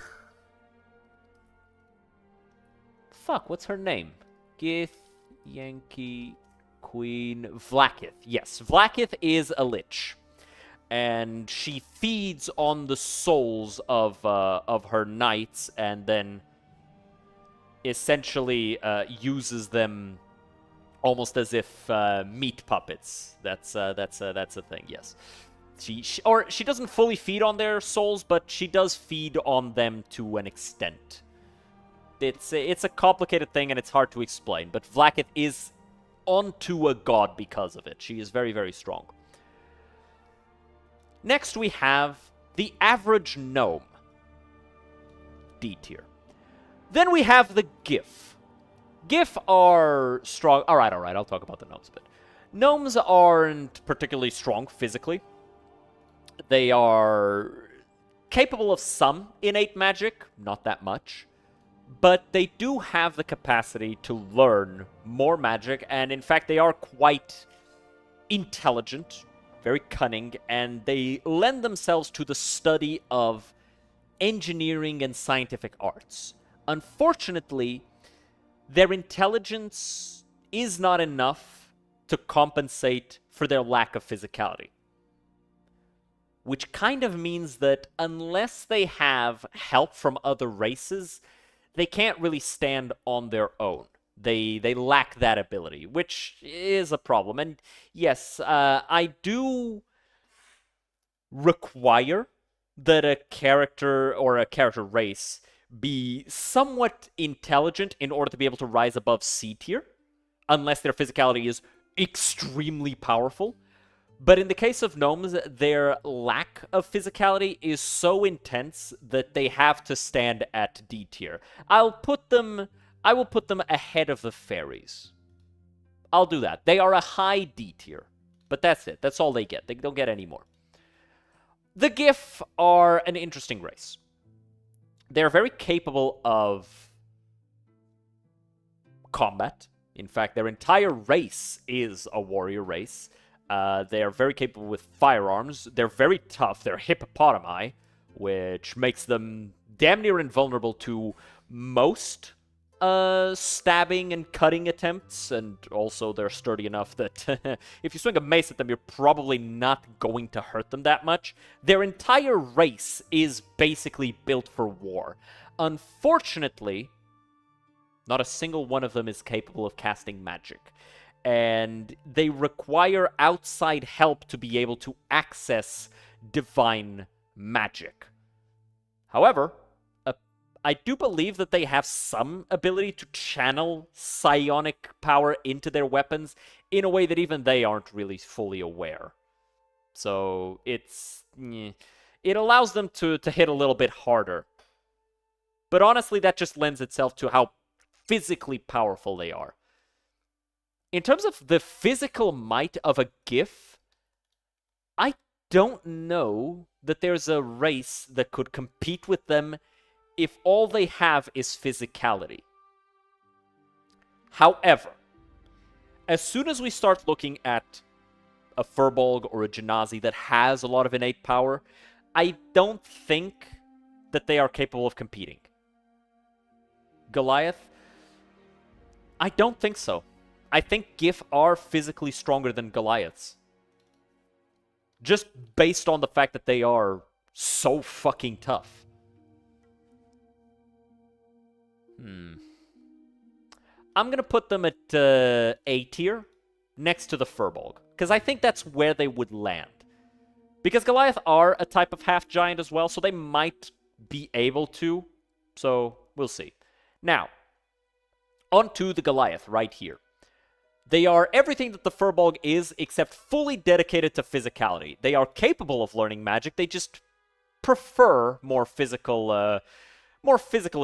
A: Fuck, what's her name? Githyanki Queen Vlaakith. Yes, Vlaakith is a lich, and she feeds on the souls of her knights, and then essentially uses them almost as if meat puppets. That's a thing. Yes, she doesn't fully feed on their souls, but she does feed on them to an extent. It's a complicated thing, and it's hard to explain. But Vlaakith is onto a god because of it. She is very, very strong. Next, we have the average gnome, D tier. Then we have the Gif. Gif are strong. All right, I'll talk about the gnomes a bit. Gnomes aren't particularly strong physically. They are capable of some innate magic, not that much. But they do have the capacity to learn more magic, and in fact, they are quite intelligent, very cunning, and they lend themselves to the study of engineering and scientific arts. Unfortunately, their intelligence is not enough to compensate for their lack of physicality. Which kind of means that unless they have help from other races, they can't really stand on their own. They lack that ability, which is a problem. And yes, I do require that a character or a character race be somewhat intelligent in order to be able to rise above C tier, unless their physicality is extremely powerful. But in the case of gnomes, their lack of physicality is so intense that they have to stand at D tier. I will put them ahead of the fairies. I'll do that. They are a high D tier, but that's it. That's all they get. They don't get any more. The Gif are an interesting race. They're very capable of combat. In fact, their entire race is a warrior race. They are very capable with firearms. They're very tough. They're hippopotami, which makes them damn near invulnerable to most stabbing and cutting attempts, and also they're sturdy enough that if you swing a mace at them, you're probably not going to hurt them that much. Their entire race is basically built for war. Unfortunately, not a single one of them is capable of casting magic, and they require outside help to be able to access divine magic. However, I do believe that they have some ability to channel psionic power into their weapons in a way that even they aren't really fully aware. So it allows them to hit a little bit harder. But honestly, that just lends itself to how physically powerful they are. In terms of the physical might of a Gif, I don't know that there's a race that could compete with them if all they have is physicality. However, as soon as we start looking at a Furbolg or a Genasi that has a lot of innate power, I don't think that they are capable of competing. Goliath? I don't think so. I think Gif are physically stronger than Goliaths. Just based on the fact that they are so fucking tough. I'm going to put them at A tier, next to the Furbolg, because I think that's where they would land. Because Goliath are a type of half-giant as well, so they might be able to, so we'll see. Now, onto the Goliath right here. They are everything that the Furbolg is, except fully dedicated to physicality. They are capable of learning magic, they just prefer more physical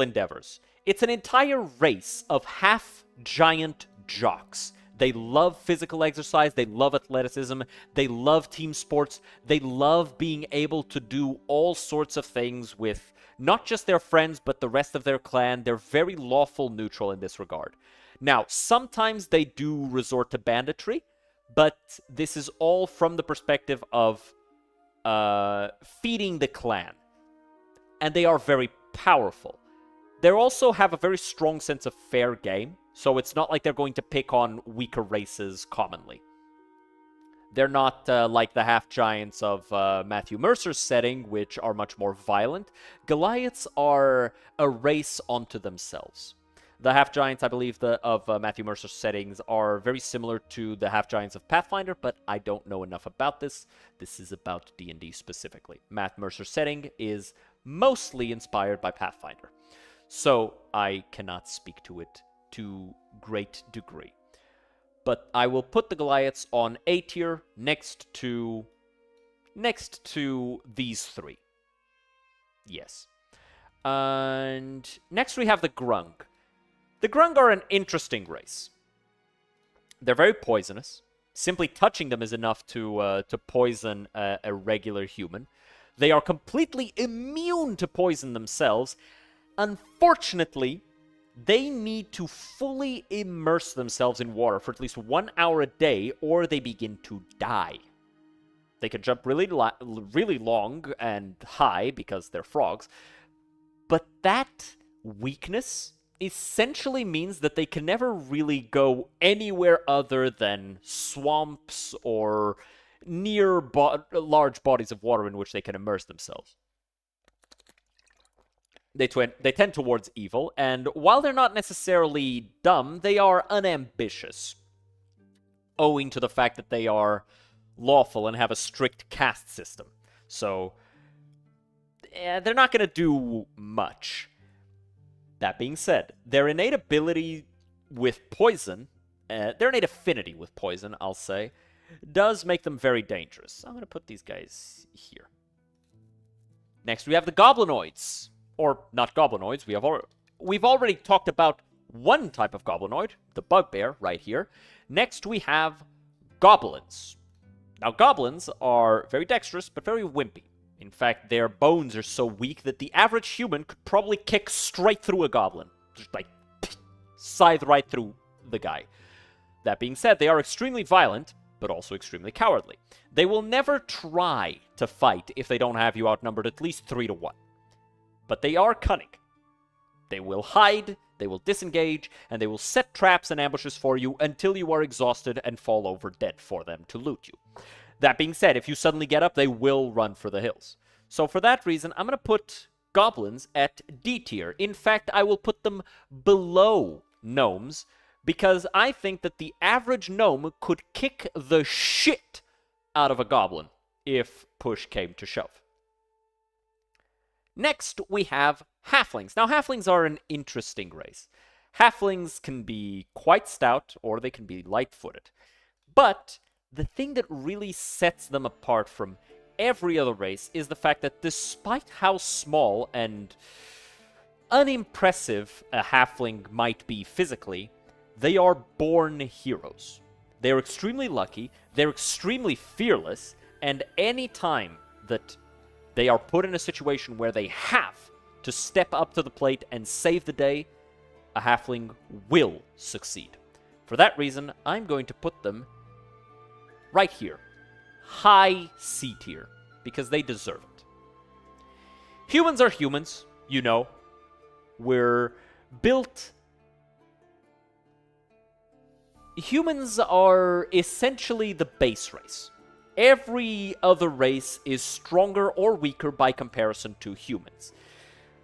A: endeavors. It's an entire race of half-giant jocks. They love physical exercise, they love athleticism, they love team sports, they love being able to do all sorts of things with not just their friends, but the rest of their clan. They're very lawful neutral in this regard. Now, sometimes they do resort to banditry, but this is all from the perspective of feeding the clan. And they are very powerful. They also have a very strong sense of fair game, so it's not like they're going to pick on weaker races commonly. They're not like the half-giants of Matthew Mercer's setting, which are much more violent. Goliaths are a race unto themselves. The half-giants, I believe, of Matthew Mercer's settings are very similar to the half-giants of Pathfinder, but I don't know enough about this. This is about D&D specifically. Matt Mercer's setting is mostly inspired by Pathfinder, so I cannot speak to it to great degree. But I will put the Goliaths on A tier next to these three. Yes. And next we have the Grung. The Grung are an interesting race. They're very poisonous. Simply touching them is enough to poison a regular human. They are completely immune to poison themselves. Unfortunately, they need to fully immerse themselves in water for at least 1 hour a day, or they begin to die. They can jump really long and high because they're frogs, but that weakness essentially means that they can never really go anywhere other than swamps or near large bodies of water in which they can immerse themselves. They tend towards evil, and while they're not necessarily dumb, they are unambitious, owing to the fact that they are lawful and have a strict caste system. So, they're not going to do much. That being said, their innate ability with poison, their innate affinity with poison, I'll say, does make them very dangerous. I'm going to put these guys here. Next, we have the goblinoids. Or, not goblinoids, we've already talked about one type of goblinoid, the bugbear, right here. Next, we have goblins. Now, goblins are very dexterous, but very wimpy. In fact, their bones are so weak that the average human could probably kick straight through a goblin. Just like, scythe right through the guy. That being said, they are extremely violent, but also extremely cowardly. They will never try to fight if they don't have you outnumbered at least 3-1. But they are cunning. They will hide, they will disengage, and they will set traps and ambushes for you until you are exhausted and fall over dead for them to loot you. That being said, if you suddenly get up, they will run for the hills. So for that reason, I'm going to put goblins at D tier. In fact, I will put them below gnomes, because I think that the average gnome could kick the shit out of a goblin if push came to shove. Next, we have halflings. Now, halflings are an interesting race. Halflings can be quite stout, or they can be light-footed. But the thing that really sets them apart from every other race is the fact that despite how small and unimpressive a halfling might be physically, they are born heroes. They're extremely lucky, they're extremely fearless, and any time that they are put in a situation where they have to step up to the plate and save the day, a halfling will succeed. For that reason, I'm going to put them right here. High C tier, because they deserve it. Humans are humans, you know. We're built... Humans are essentially the base race. Every other race is stronger or weaker by comparison to humans.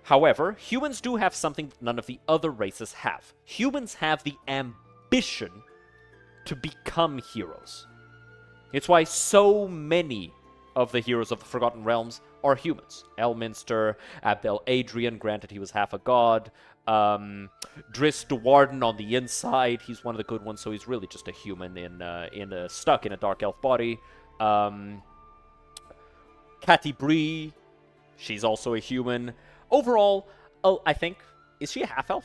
A: However, humans do have something that none of the other races have. Humans have the ambition to become heroes. It's why so many of the heroes of the Forgotten Realms are humans. Elminster, Abdel Adrian, granted he was half a god. Driss Duwarden on the inside, he's one of the good ones, so he's really just a human stuck in a dark elf body. Catty Bree, she's also a human. Overall, I think, is she a half-elf?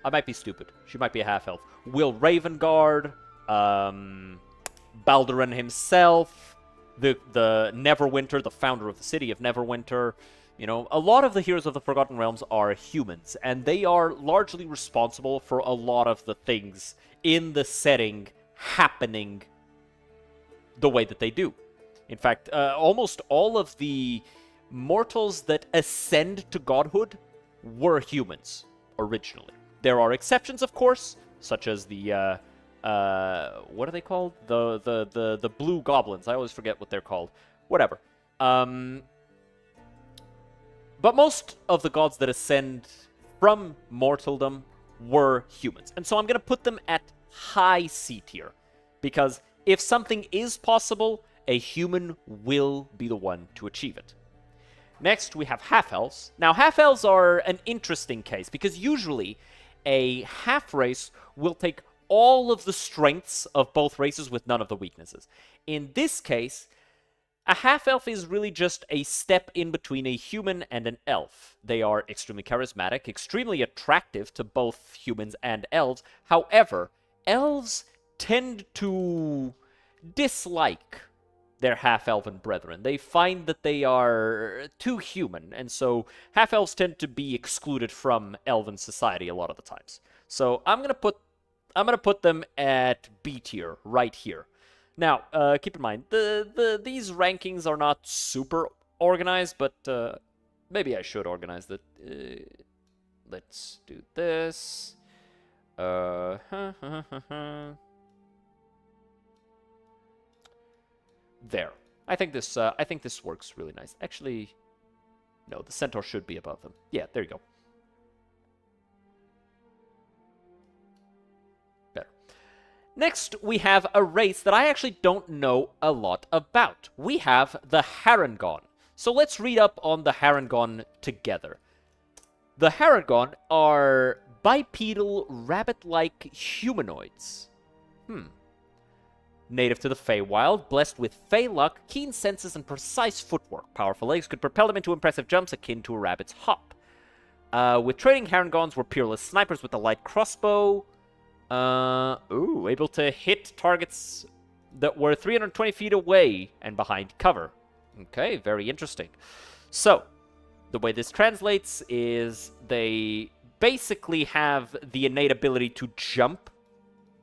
A: I might be stupid. She might be a half-elf. Will Ravengard, Baldurin himself, the Neverwinter, the founder of the city of Neverwinter. You know, a lot of the heroes of the Forgotten Realms are humans, and they are largely responsible for a lot of the things in the setting happening the way that they do. In fact, almost all of the mortals that ascend to godhood were humans originally. There are exceptions, of course, such as the what are they called? The blue goblins. I always forget what they're called. Whatever. But most of the gods that ascend from mortaldom were humans. And so I'm going to put them at high C tier, because if something is possible, a human will be the one to achieve it. Next, we have half-elves. Now, half-elves are an interesting case, because usually a half-race will take all of the strengths of both races with none of the weaknesses. In this case, a half-elf is really just a step in between a human and an elf. They are extremely charismatic, extremely attractive to both humans and elves. However, elves tend to dislike their half-elven brethren. They find that they are too human, and so half-elves tend to be excluded from elven society a lot of the times. So I'm gonna put them at B tier right here. Now, keep in mind these rankings are not super organized, but maybe I should organize that. Let's do this. There. I think this works really nice. Actually, no, the centaur should be above them. Yeah, there you go. Better. Next, we have a race that I actually don't know a lot about. We have the Harengon. So let's read up on the Harengon together. The Harengon are bipedal, rabbit-like humanoids. Native to the Feywild, blessed with Fey luck, keen senses, and precise footwork. Powerful legs could propel them into impressive jumps akin to a rabbit's hop. With training, Harengons were peerless snipers with a light crossbow. Able to hit targets that were 320 feet away and behind cover. Okay, very interesting. So, the way this translates is they basically have the innate ability to jump,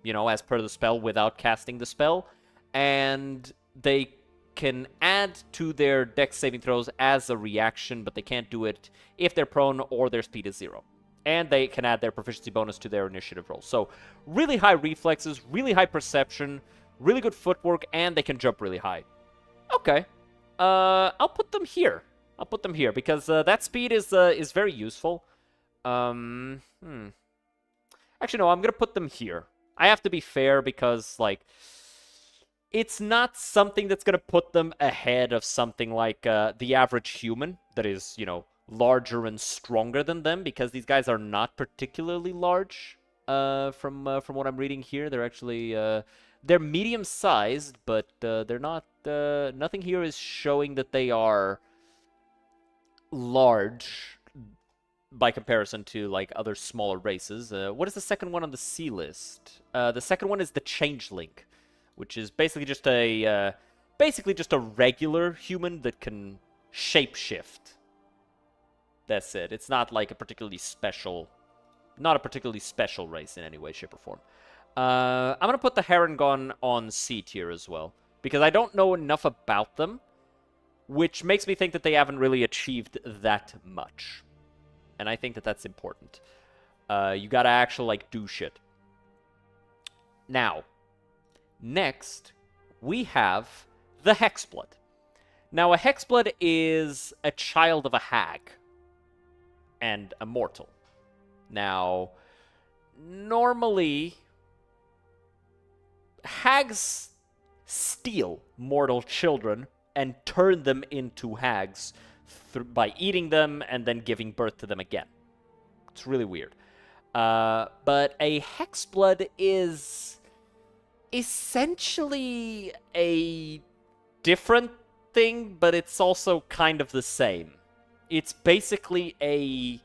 A: you know, as per the spell without casting the spell, and they can add to their dex saving throws as a reaction, but they can't do it if they're prone or their speed is 0. And they can add their proficiency bonus to their initiative roll. So, really high reflexes, really high perception, really good footwork, and they can jump really high. Okay. I'll put them here. I'll put them here, because that speed is very useful. Actually, no, I'm gonna put them here. I have to be fair, because, like, it's not something that's gonna put them ahead of something like the average human that is, you know, larger and stronger than them, because these guys are not particularly large. From what I'm reading here, they're actually they're medium-sized, but they're not. Nothing here is showing that they are large by comparison to like other smaller races. What is the second one on the C list? The second one is the Changeling, which is basically just a regular human that can shapeshift. That's it. It's not like a particularly special race in any way, shape, or form. I'm gonna put the Harengon on C tier as well, because I don't know enough about them, which makes me think that they haven't really achieved that much. And I think that that's important. You gotta actually, like, do shit. Now, next, we have the Hexblood. Now, a Hexblood is a child of a hag and a mortal. Now, normally, hags steal mortal children and turn them into hags by eating them and then giving birth to them again. It's really weird. But a Hexblood is essentially a different thing, but it's also kind of the same. It's basically a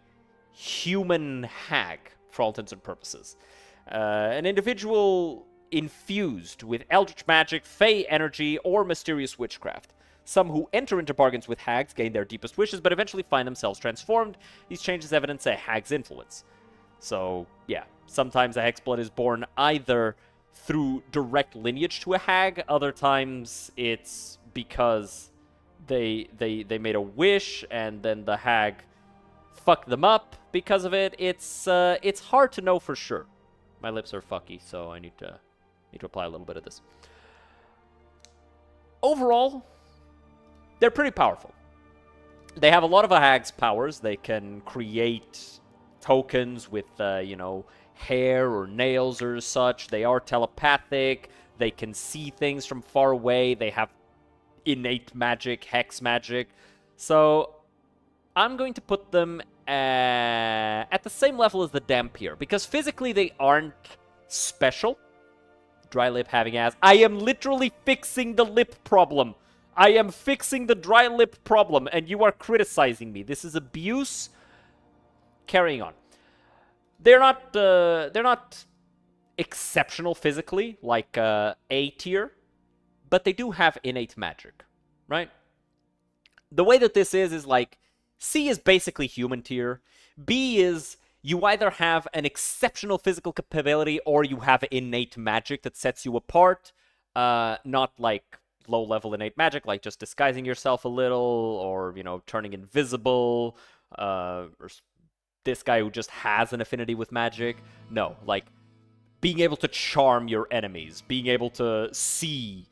A: human hag, for all intents and purposes. An individual infused with eldritch magic, fey energy, or mysterious witchcraft. Some who enter into bargains with hags gain their deepest wishes, but eventually find themselves transformed. These changes evidence a hag's influence. So, yeah, sometimes a Hexblood is born either through direct lineage to a hag, other times it's because they made a wish and then the hag fucked them up because of it. It's hard to know for sure. My lips are fucky, so I need to apply a little bit of this. Overall, they're pretty powerful. They have a lot of a hag's powers. They can create tokens with, hair or nails or such. They are telepathic. They can see things from far away. They have innate magic, hex magic. So I'm going to put them at the same level as the Dampier, because physically they aren't special. Dry lip having ass. I am literally fixing the lip problem. I am fixing the dry lip problem, and you are criticizing me. This is abuse. Carrying on. They're not exceptional physically, like A tier, but they do have innate magic, right? The way that this is like, C is basically human tier. B is you either have an exceptional physical capability or you have innate magic that sets you apart. Not like low-level innate magic, like just disguising yourself a little or, you know, turning invisible, or this guy who just has an affinity with magic. No, like being able to charm your enemies, being able to see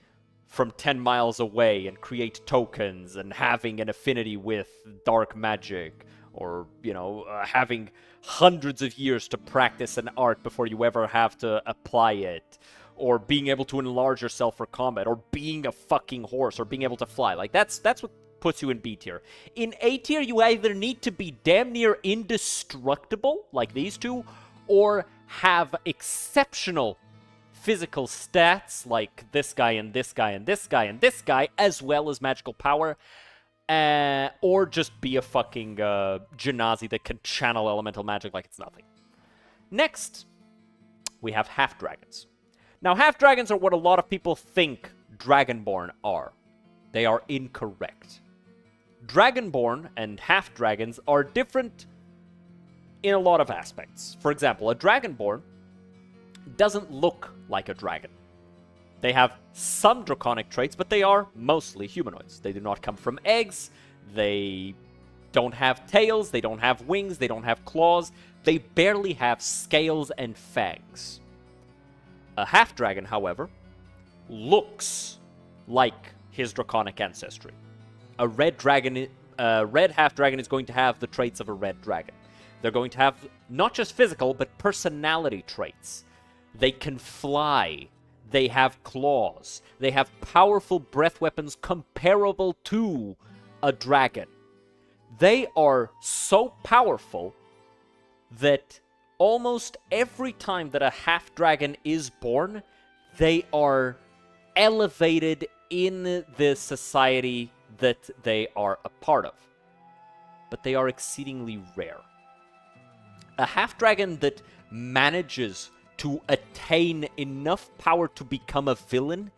A: from 10 miles away and create tokens and having an affinity with dark magic, or, you know, having hundreds of years to practice an art before you ever have to apply it, or being able to enlarge yourself for combat, or being a fucking horse, or being able to fly. Like, that's what puts you in B tier. In A tier, you either need to be damn near indestructible, like these two, or have exceptional physical stats, like this guy and this guy and this guy and this guy, as well as magical power, or just be a fucking Genasi that can channel elemental magic like it's nothing. Next, we have half-dragons. Now, half-dragons are what a lot of people think Dragonborn are. They are incorrect. Dragonborn and half-dragons are different in a lot of aspects. For example, a Dragonborn doesn't look like a dragon. They have some draconic traits, but they are mostly humanoids. They do not come from eggs. They don't have tails. They don't have wings. They don't have claws. They barely have scales and fangs. A half-dragon, however, looks like his draconic ancestry. A red half-dragon is going to have the traits of a red dragon. They're going to have not just physical, but personality traits. They can fly. They have claws. They have powerful breath weapons comparable to a dragon. They are so powerful that almost every time that a half-dragon is born, they are elevated in the society that they are a part of. But they are exceedingly rare. A half-dragon that manages to attain enough power to become a villain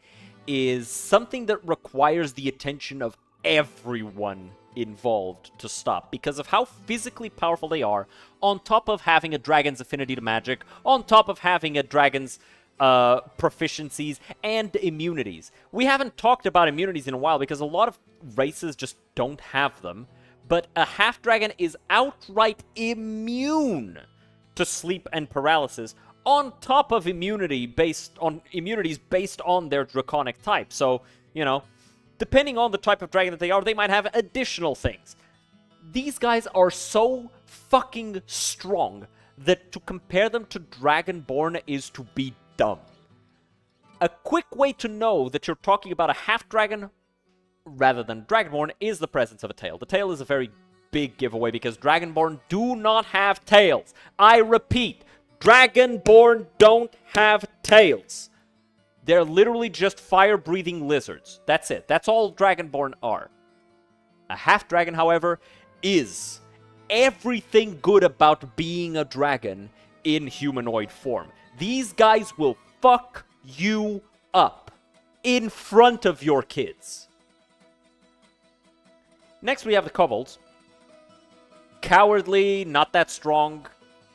A: is something that requires the attention of everyone involved to stop, because of how physically powerful they are, on top of having a dragon's affinity to magic, on top of having a dragon's proficiencies and immunities. We haven't talked about immunities in a while because a lot of races just don't have them, but a half-dragon is outright immune to sleep and paralysis, on top of immunities based on their draconic type. So, you know, depending on the type of dragon that they are, they might have additional things. These guys are so fucking strong that to compare them to Dragonborn is to be dumb. A quick way to know that you're talking about a half-dragon rather than Dragonborn is the presence of a tail. The tail is a very big giveaway because Dragonborn do not have tails. I repeat, Dragonborn don't have tails. They're literally just fire-breathing lizards. That's it. That's all Dragonborn are. A half-dragon, however, is everything good about being a dragon in humanoid form. These guys will fuck you up in front of your kids. Next, we have the kobolds. Cowardly, not that strong.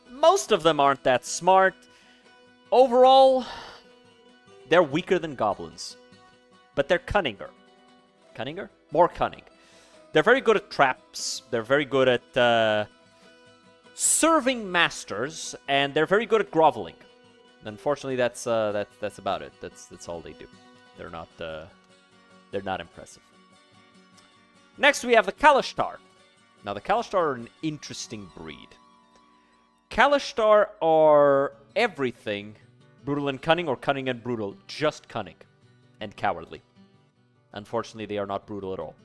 A: Most of them aren't that smart. Overall, they're weaker than goblins. But they're cunninger. Cunninger? More cunning. They're very good at traps. They're very good at serving masters. And they're very good at groveling. Unfortunately, that's about it. That's all they do. They're not impressive. Next, we have the Kalashtar. Now, the Kalashtar are an interesting breed. Kalashtar are everything brutal and cunning, or cunning and brutal. Just cunning and cowardly. Unfortunately, they are not brutal at all.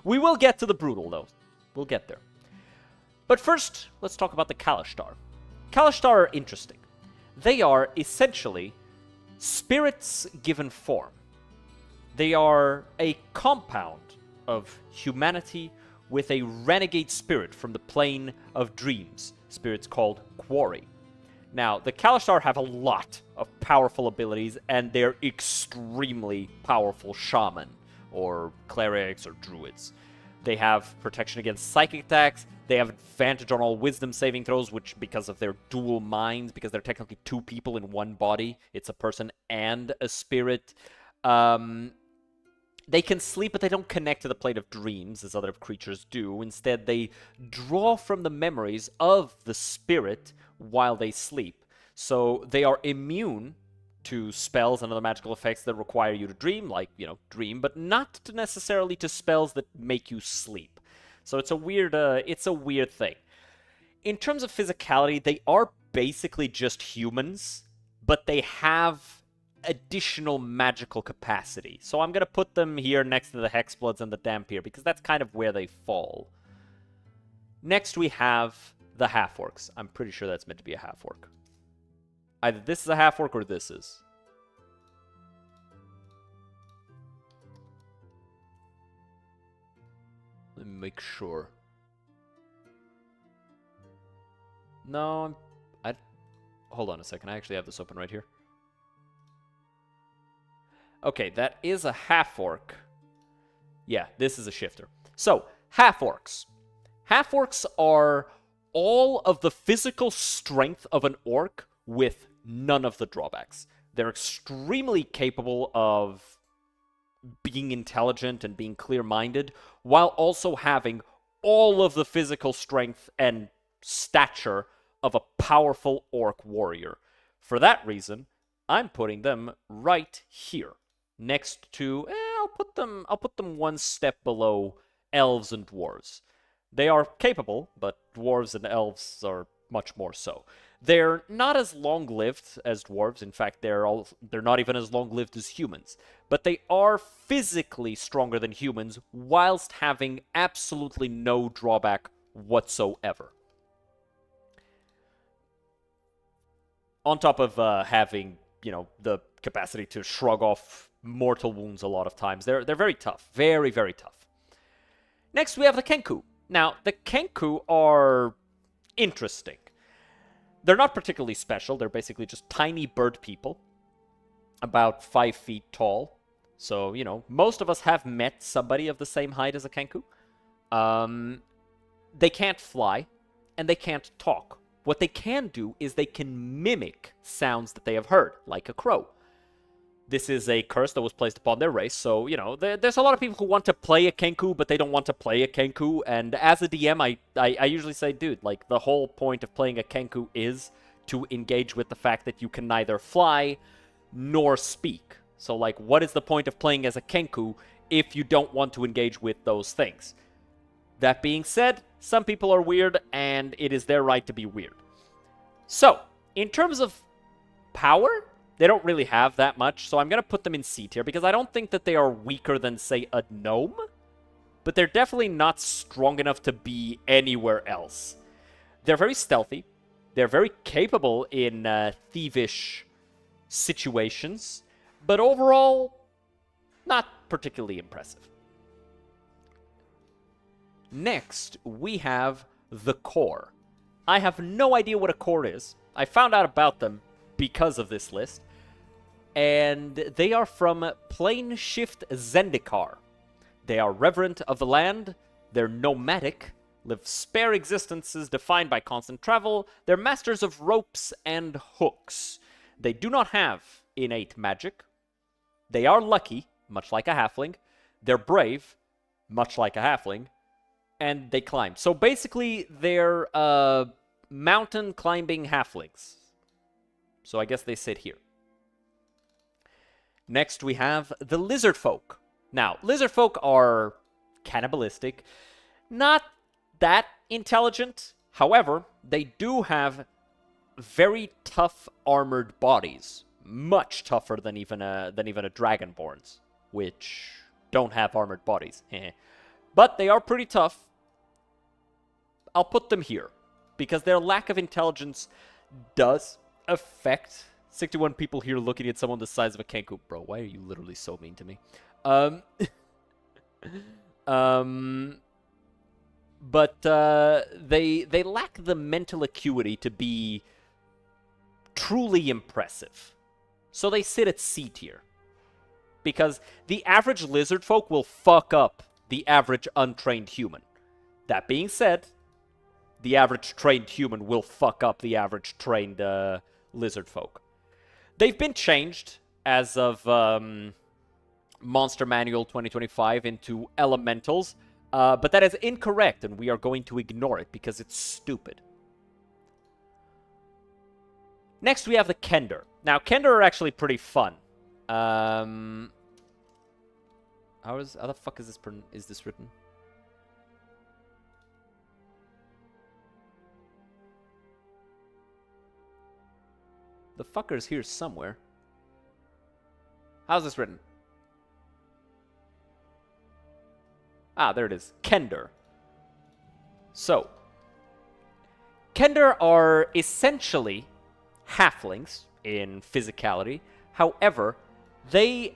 A: We will get to the brutal, though. We'll get there. But first, let's talk about the Kalashtar. Kalashtar are interesting. They are essentially spirits given form. They are a compound of humanity with a renegade spirit from the plane of dreams, spirits called Quarry. Now, the Kalashtar have a lot of powerful abilities, and they're extremely powerful shaman, or clerics, or druids. They have protection against psychic attacks. They have advantage on all wisdom saving throws, which, because of their dual minds, because they're technically two people in one body, it's a person and a spirit. They can sleep, but they don't connect to the plane of dreams, as other creatures do. Instead, they draw from the memories of the spirit while they sleep. So they are immune to spells and other magical effects that require you to dream, like, dream, but not necessarily to spells that make you sleep. So it's a weird thing. In terms of physicality, they are basically just humans, but they have additional magical capacity. So I'm going to put them here next to the Hexbloods and the Dhampir, because that's kind of where they fall. Next we have the Half-Orcs. I'm pretty sure that's meant to be a Half-Orc. Either this is a Half-Orc or this is. Let me make sure. No, hold on a second. I actually have this open right here. Okay, that is a half-orc. Yeah, this is a shifter. So, half-orcs. Half-orcs are all of the physical strength of an orc with none of the drawbacks. They're extremely capable of being intelligent and being clear-minded, while also having all of the physical strength and stature of a powerful orc warrior. For that reason, I'm putting them right here. Next to, I'll put them one step below elves and dwarves. They are capable, but dwarves and elves are much more so. They're not as long-lived as dwarves. In fact, they're not even as long-lived as humans. But they are physically stronger than humans, whilst having absolutely no drawback whatsoever. On top of having, the capacity to shrug off mortal wounds a lot of times. They're very tough. Very, very tough. Next, we have the Kenku. Now, the Kenku are interesting. They're not particularly special. They're basically just tiny bird people, about 5 feet tall. So, most of us have met somebody of the same height as a Kenku. They can't fly, and they can't talk. What they can do is they can mimic sounds that they have heard, like a crow. This is a curse that was placed upon their race, so, there's a lot of people who want to play a Kenku, but they don't want to play a Kenku, and as a DM, I usually say, dude, the whole point of playing a Kenku is to engage with the fact that you can neither fly nor speak. So, what is the point of playing as a Kenku if you don't want to engage with those things? That being said, some people are weird, and it is their right to be weird. So, in terms of power, they don't really have that much, so I'm going to put them in C tier, because I don't think that they are weaker than, say, a gnome, but they're definitely not strong enough to be anywhere else. They're very stealthy. They're very capable in thievish situations, but overall, not particularly impressive. Next, we have the core. I have no idea what a core is. I found out about them because of this list. And they are from Plane Shift Zendikar. They are reverent of the land. They're nomadic. Live spare existences defined by constant travel. They're masters of ropes and hooks. They do not have innate magic. They are lucky, much like a halfling. They're brave, much like a halfling. And they climb. So basically, they're mountain climbing halflings. So I guess they sit here. Next, we have the lizard folk. Now, lizard folk are cannibalistic. Not that intelligent. However, they do have very tough armored bodies. Much tougher than even a Dragonborn's, which don't have armored bodies. But they are pretty tough. I'll put them here, because their lack of intelligence does affect 61 people here looking at someone the size of a Kenku. Bro, why are you literally so mean to me? But they lack the mental acuity to be truly impressive. So they sit at C tier. Because the average lizard folk will fuck up the average untrained human. That being said, the average trained human will fuck up the average trained lizard folk. They've been changed as of Monster Manual 2025 into elementals, but that is incorrect, and we are going to ignore it because it's stupid. Next, we have the Kender. Now, Kender are actually pretty fun. How the fuck is this written? The fucker's here somewhere. How's this written? Ah, there it is. Kender. So, Kender are essentially halflings in physicality. However, they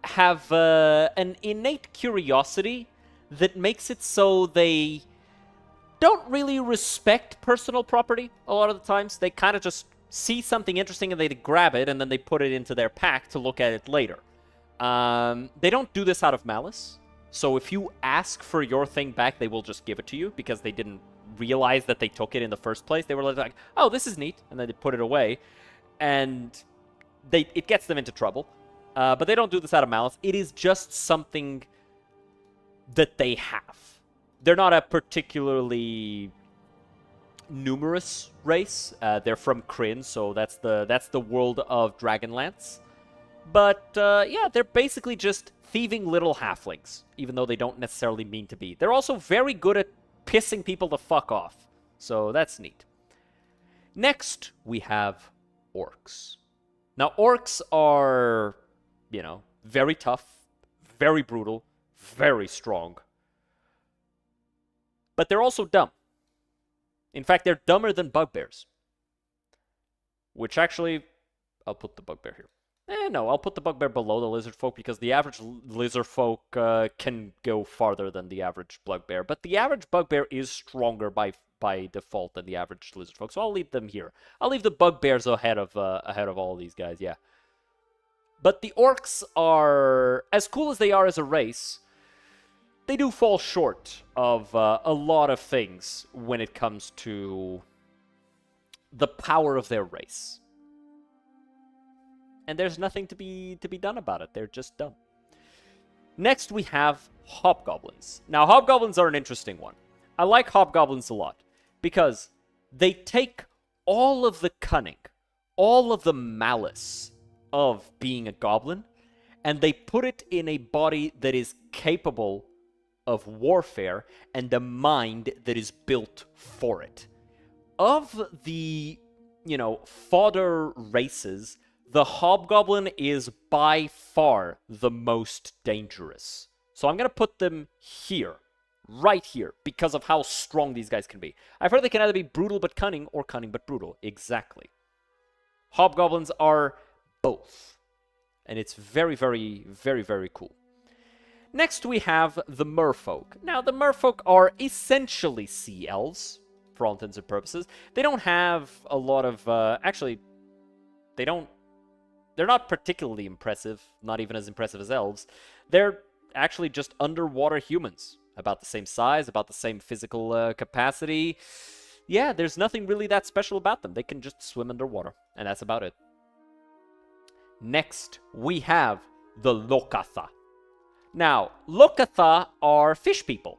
A: have an innate curiosity that makes it so they don't really respect personal property a lot of the times. They kind of just see something interesting and they grab it and then they put it into their pack to look at it later. They don't do this out of malice. So if you ask for your thing back, they will just give it to you because they didn't realize that they took it in the first place. They were like, oh, this is neat. And then they put it away. And it gets them into trouble. But they don't do this out of malice. It is just something that they have. They're not a particularly numerous race. They're from Kryn, so that's the world of Dragonlance. But yeah, they're basically just thieving little halflings, even though they don't necessarily mean to be. They're also very good at pissing people the fuck off, so that's neat. Next, we have orcs. Now, orcs are, you know, very tough, very brutal, very strong. But they're also dumb. In fact, they're dumber than bugbears. Which actually, I'll put the bugbear here. No, I'll put the bugbear below the lizard folk because the average lizard folk can go farther than the average bugbear. But the average bugbear is stronger by default than the average lizard folk, so I'll leave them here. I'll leave the bugbears ahead of all these guys, yeah. But the orcs are, as cool as they are as a race, they do fall short of a lot of things when it comes to the power of their race. And there's nothing to be done about it. They're just dumb. Next, we have hobgoblins. Now, hobgoblins are an interesting one. I like hobgoblins a lot because they take all of the cunning, all of the malice of being a goblin, and they put it in a body that is capable of warfare and a mind that is built for it. Of the, fodder races, the hobgoblin is by far the most dangerous. So I'm going to put them here, right here, because of how strong these guys can be. I've heard they can either be brutal but cunning, or cunning but brutal. Exactly. Hobgoblins are both. And it's very, very, very, very cool. Next we have the merfolk. Now, the merfolk are essentially sea elves, for all intents and purposes. They don't have a lot of... They're not particularly impressive, not even as impressive as elves. They're actually just underwater humans. About the same size, about the same physical capacity. Yeah, there's nothing really that special about them. They can just swim underwater, and that's about it. Next, we have the Lokatha. Now, Lokatha are fish people.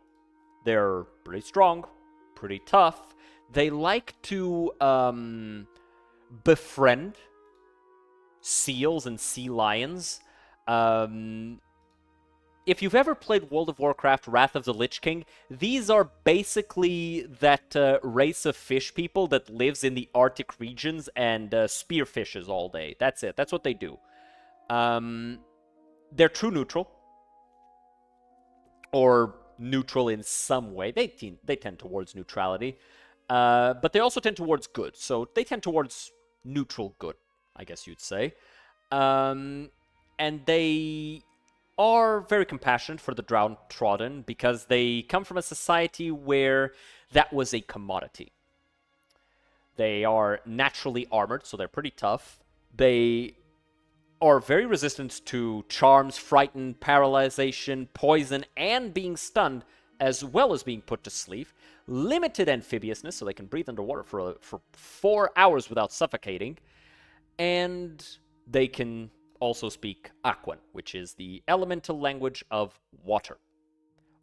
A: They're pretty strong, pretty tough. They like to befriend seals and sea lions. If you've ever played World of Warcraft Wrath of the Lich King, these are basically that race of fish people that lives in the Arctic regions and spearfishes all day. That's it. That's what they do. They're true neutral. Or neutral in some way. They tend towards neutrality. But they also tend towards good. So they tend towards neutral good, I guess you'd say. And they are very compassionate for the downtrodden because they come from a society where that was a commodity. They are naturally armored, so they're pretty tough. They are very resistant to charms, frighten, paralyzation, poison, and being stunned, as well as being put to sleep. Limited amphibiousness, so they can breathe underwater for 4 hours without suffocating. And they can also speak Aquan, which is the elemental language of water.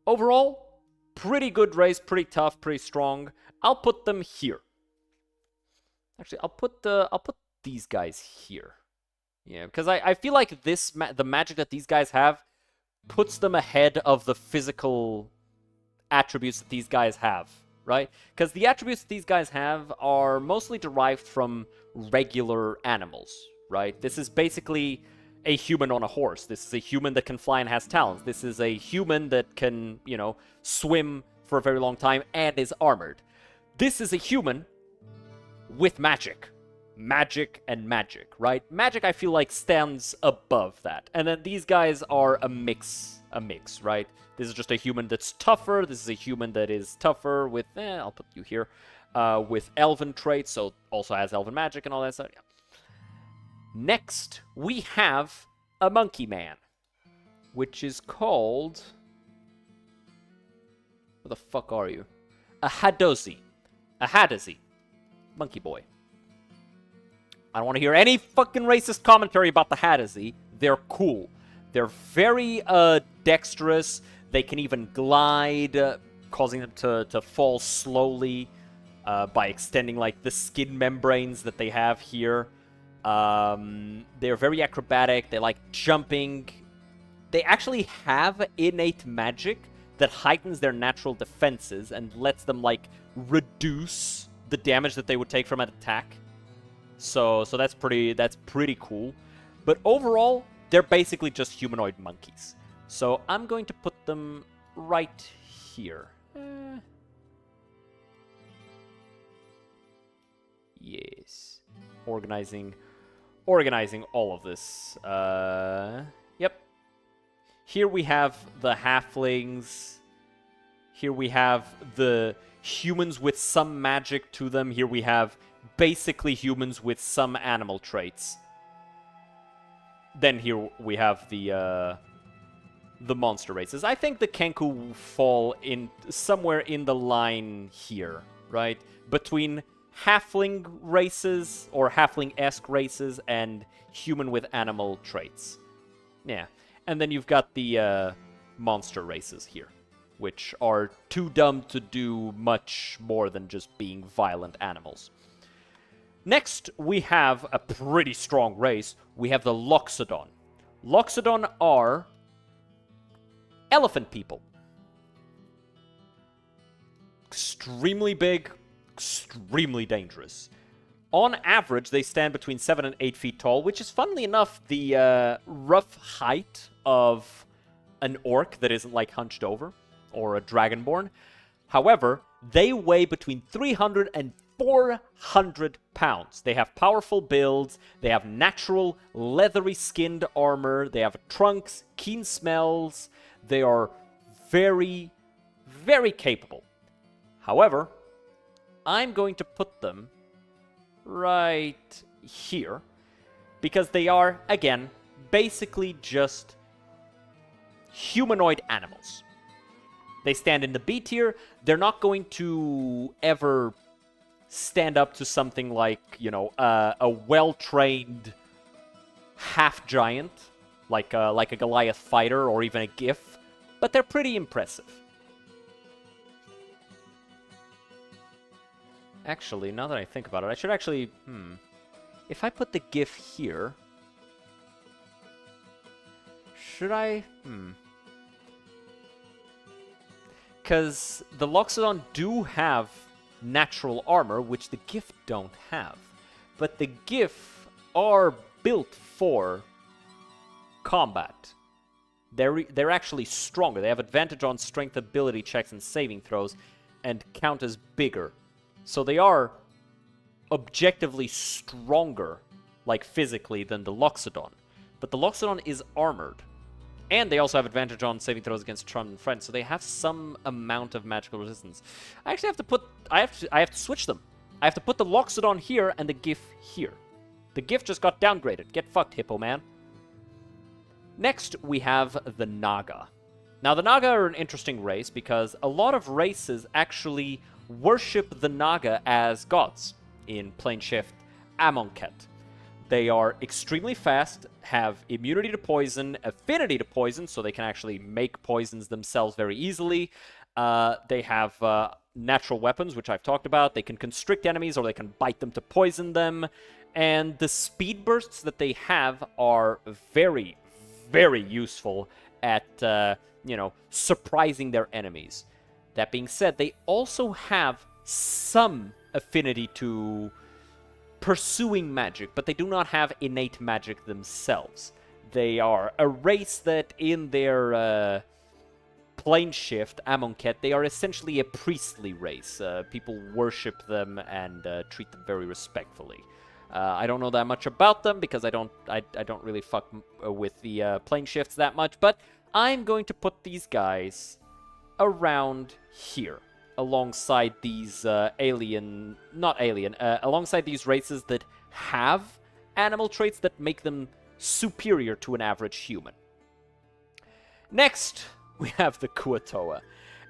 A: Overall, pretty good race, pretty tough, pretty strong. I'll put them here. Actually, I'll put these guys here. Yeah, because I feel like the magic that these guys have puts them ahead of the physical attributes that these guys have, right? Because the attributes that these guys have are mostly derived from regular animals, right? This is basically a human on a horse. This is a human that can fly and has talons. This is a human that can, swim for a very long time and is armored. This is a human with magic. Magic and magic, right? Magic, I feel like, stands above that. And then these guys are a mix, right? This is just a human that's tougher. This is a human that is tougher with, I'll put you here, with elven traits, so also has elven magic and all that stuff. Yeah. Next, we have a monkey man, which is called... What the fuck are you? A Hadozi. A Hadazi. Monkey boy. I don't want to hear any fucking racist commentary about the Hadazi. They're cool. They're very dexterous. They can even glide, causing them to fall slowly by extending like the skin membranes that they have here. They're very acrobatic. They like jumping. They actually have innate magic that heightens their natural defenses and lets them like reduce the damage that they would take from an attack. So that's pretty cool. But overall, they're basically just humanoid monkeys. So I'm going to put them right here. Yes. Organizing all of this. Yep. Here we have the halflings. Here we have the humans with some magic to them. Here we have basically humans with some animal traits. Then here we have the monster races. I think the Kenku fall in somewhere in the line here, right? Between halfling races or halfling-esque races and human with animal traits. Yeah. And then you've got the monster races here, which are too dumb to do much more than just being violent animals. Next, we have a pretty strong race. We have the Loxodon. Loxodon are elephant people. Extremely big, extremely dangerous. On average, they stand between 7 and 8 feet tall, which is, funnily enough, the rough height of an orc that isn't, like, hunched over, or a dragonborn. However, they weigh between 300 and 400 pounds. They have powerful builds, they have natural, leathery skinned armor, they have trunks, keen smells, they are very, very capable. However, I'm going to put them right here, because they are, again, basically just humanoid animals. They stand in the B tier. They're not going to ever stand up to something like, a well-trained half-giant, like a Goliath fighter or even a Gif, but they're pretty impressive. Actually, now that I think about it, I should actually, if I put the Gif here, should I, because the Loxodon do have natural armor, which the Gif don't have. But the Gif are built for combat. They're actually stronger. They have advantage on strength ability checks and saving throws, and count as bigger. So they are objectively stronger, like physically, than the Loxodon. But the Loxodon is armored. And they also have advantage on saving throws against charmed and friends, so they have some amount of magical resistance. I actually have to I have to switch them. I have to put the Loxodon here and the GIF here. The GIF just got downgraded. Get fucked, Hippo Man. Next, we have the Naga. Now, the Naga are an interesting race because a lot of races actually worship the Naga as gods in Planeshift Amonkhet. They are extremely fast, have immunity to poison, affinity to poison, so they can actually make poisons themselves very easily. They have natural weapons, which I've talked about. They can constrict enemies, or they can bite them to poison them. And the speed bursts that they have are very, very useful at, surprising their enemies. That being said, they also have some affinity to pursuing magic, but they do not have innate magic themselves. They are a race that in their Planeshift, Amonkhet, they are essentially a priestly race. People worship them and treat them very respectfully. I don't know that much about them because I don't really fuck with the Planeshifts that much, but I'm going to put these guys around here, alongside these alongside these races that have animal traits that make them superior to an average human. Next, we have the Kuatoa.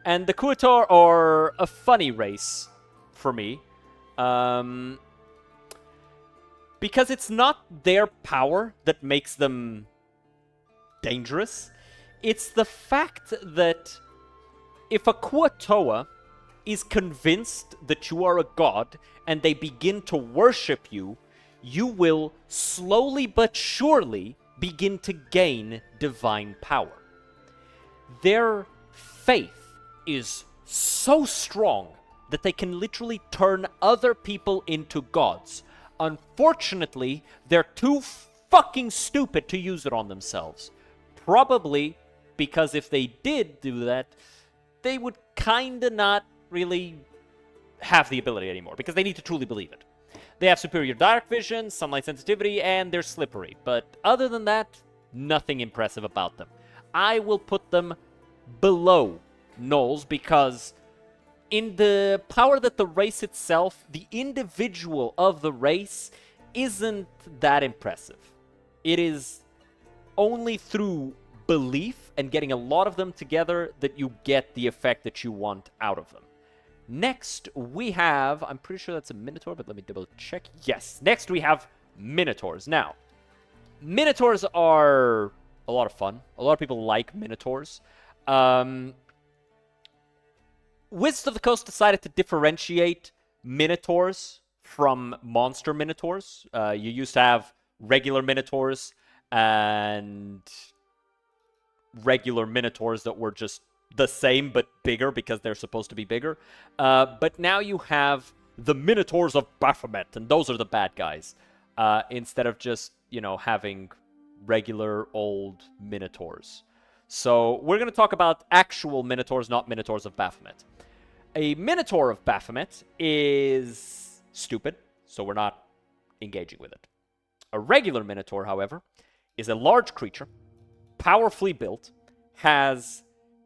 A: And the Kuatoa are a funny race for me. Because it's not their power that makes them dangerous. It's the fact that if a Kuatoa is convinced that you are a god and they begin to worship you, you will slowly but surely begin to gain divine power. Their faith is so strong that they can literally turn other people into gods. Unfortunately, they're too fucking stupid to use it on themselves. Probably because if they did do that, they would kinda not really have the ability anymore, because they need to truly believe it. They have superior dark vision, sunlight sensitivity, and they're slippery. But other than that, nothing impressive about them. I will put them below Knowles because in the power that the race itself, the individual of the race isn't that impressive. It is only through belief and getting a lot of them together that you get the effect that you want out of them. Next, we have... I'm pretty sure that's a Minotaur, but let me double check. Yes, next we have Minotaurs. Now, Minotaurs are a lot of fun. A lot of people like Minotaurs. Wizards of the Coast decided to differentiate Minotaurs from monster Minotaurs. You used to have regular Minotaurs and regular Minotaurs that were just the same but bigger because they're supposed to be bigger. But now you have the Minotaurs of Baphomet, and those are the bad guys. Instead of just, having regular old Minotaurs. So we're going to talk about actual Minotaurs, not Minotaurs of Baphomet. A Minotaur of Baphomet is stupid, so we're not engaging with it. A regular Minotaur, however, is a large creature, powerfully built, has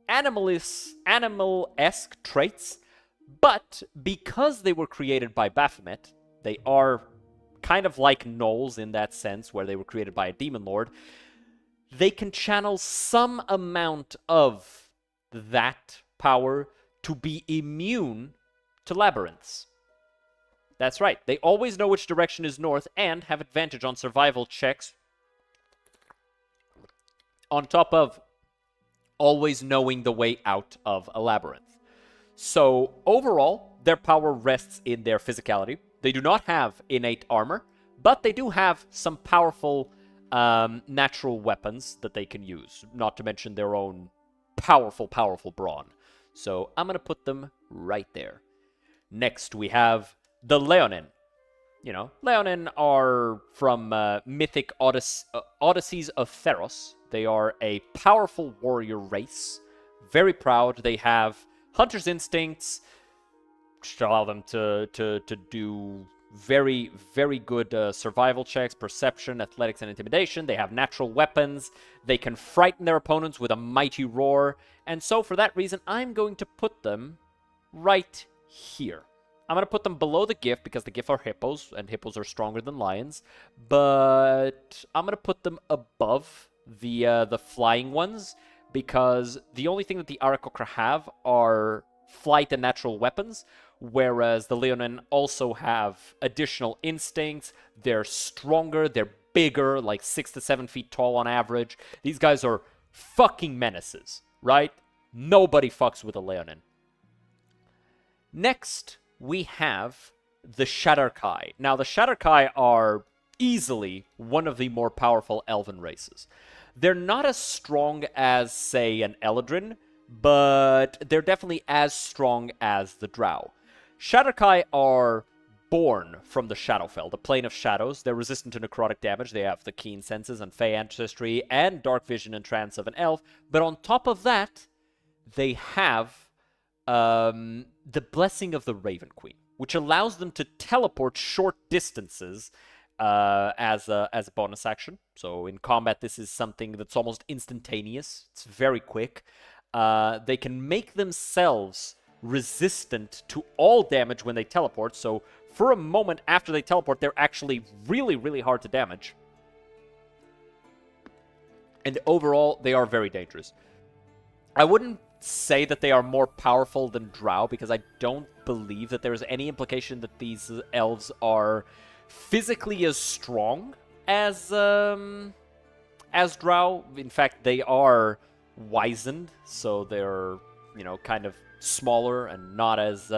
A: animal-esque traits, but because they were created by Baphomet, they are kind of like Knowles in that sense, where they were created by a demon lord, they can channel some amount of that power to be immune to labyrinths. That's right, they always know which direction is north and have advantage on survival checks, on top of always knowing the way out of a labyrinth. So overall, their power rests in their physicality. They do not have innate armor, but they do have some powerful natural weapons that they can use, not to mention their own powerful brawn. So I'm going to put them right there. Next, we have the Leonin. Leonin are from mythic Odysseys of Theros. They are a powerful warrior race, very proud. They have hunter's instincts, which allow them to do very, very good survival checks, perception, athletics, and intimidation. They have natural weapons. They can frighten their opponents with a mighty roar. And so for that reason, I'm going to put them right here. I'm going to put them below the GIF because the GIF are hippos, and hippos are stronger than lions. But I'm going to put them above the flying ones because the only thing that the Aarakocra have are flight and natural weapons, whereas the Leonin also have additional instincts. They're stronger, they're bigger, like 6 to 7 feet tall on average. These guys are fucking menaces, right? Nobody fucks with a Leonin. Next, we have the Shatterkai. Now, the Shatterkai are easily one of the more powerful elven races. They're not as strong as, say, an Eladrin, but they're definitely as strong as the Drow. Shatterkai are born from the Shadowfell, the Plane of Shadows. They're resistant to necrotic damage. They have the keen senses and fey ancestry and dark vision and trance of an elf. But on top of that, they have the Blessing of the Raven Queen, which allows them to teleport short distances as a bonus action. So in combat, this is something that's almost instantaneous. It's very quick. They can make themselves resistant to all damage when they teleport. So for a moment after they teleport, they're actually really, really hard to damage. And overall, they are very dangerous. I wouldn't say that they are more powerful than Drow, because I don't believe that there is any implication that these elves are physically as strong as Drow. In fact, they are wizened, so they're, you know, kind of smaller and not as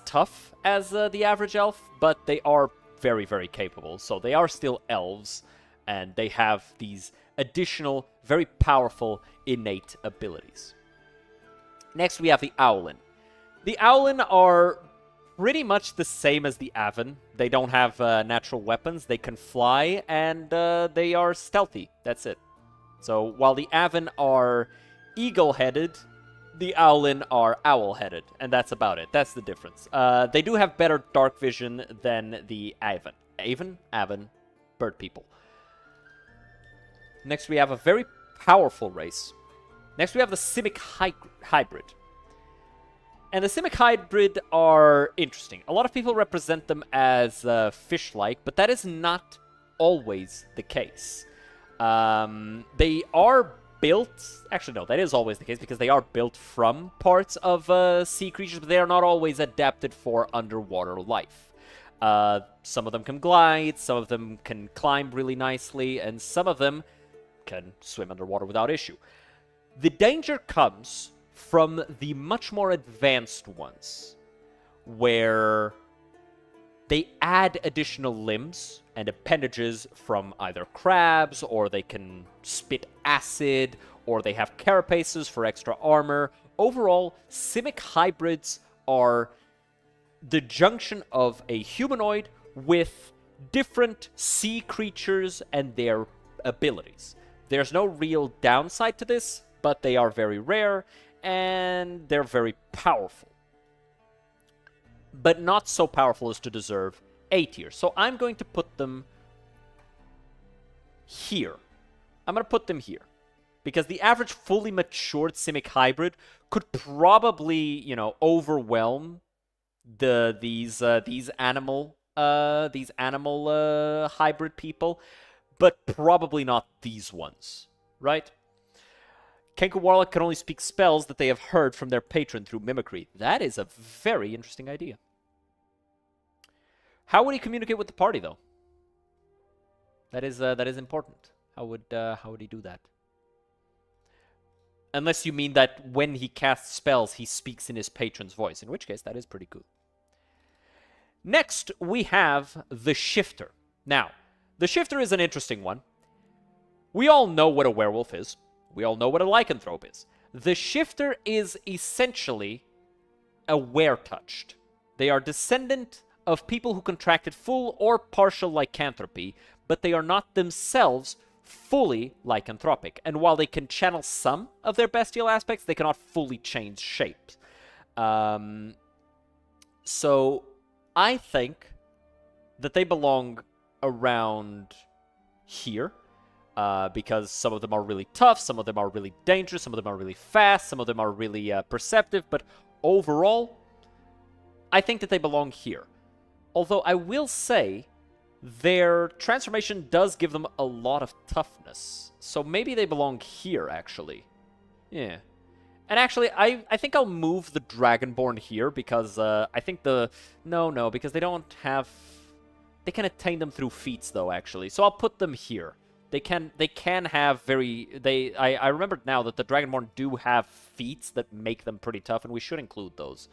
A: tough as the average elf, but they are very, very capable. So they are still elves, and they have these additional, very powerful, innate abilities. Next, we have the Owlin. The Owlin are pretty much the same as the Aven. They don't have natural weapons, they can fly, and they are stealthy. That's it. So while the Aven are eagle-headed, the Owlin are owl-headed, and that's about it. That's the difference. They do have better dark vision than the Aven. Aven? Bird people. Next, we have a very powerful race. Next, we have the Simic Hybrid. And the Simic Hybrid are interesting. A lot of people represent them as fish-like, but that is not always the case. They are built... Actually, no, that is always the case, because they are built from parts of sea creatures, but they are not always adapted for underwater life. Some of them can glide, some of them can climb really nicely, and some of them can swim underwater without issue. The danger comes from the much more advanced ones, where they add additional limbs and appendages from either crabs, or they can spit acid, or they have carapaces for extra armor. Overall, Simic hybrids are the junction of a humanoid with different sea creatures and their abilities. There's no real downside to this, but they are very rare, and they're very powerful. But not so powerful as to deserve A tier. So I'm going to put them here. I'm going to put them here. Because the average fully matured Simic hybrid could probably, you know, overwhelm these animal hybrid people, but probably not these ones, right? Kenku Warlock can only speak spells that they have heard from their patron through mimicry. That is a very interesting idea. How would he communicate with the party, though? That is important. How would he do that? Unless you mean that when he casts spells, he speaks in his patron's voice, in which case that is pretty cool. Next, we have the Shifter. Now, the Shifter is an interesting one. We all know what a werewolf is. We all know what a lycanthrope is. The Shifter is essentially a were-touched. They are descendant of people who contracted full or partial lycanthropy, but they are not themselves fully lycanthropic. And while they can channel some of their bestial aspects, they cannot fully change shapes. So I think that they belong around here. Because some of them are really tough, some of them are really dangerous, some of them are really fast, some of them are really perceptive, but overall, I think that they belong here. Although I will say their transformation does give them a lot of toughness. So maybe they belong here, actually. Yeah. And actually, I think I'll move the Dragonborn here because I think the... No, because they don't have... They can attain them through feats, though, actually. So I'll put them here. They can have very... I remembered now that the Dragonborn do have feats that make them pretty tough, and we should include those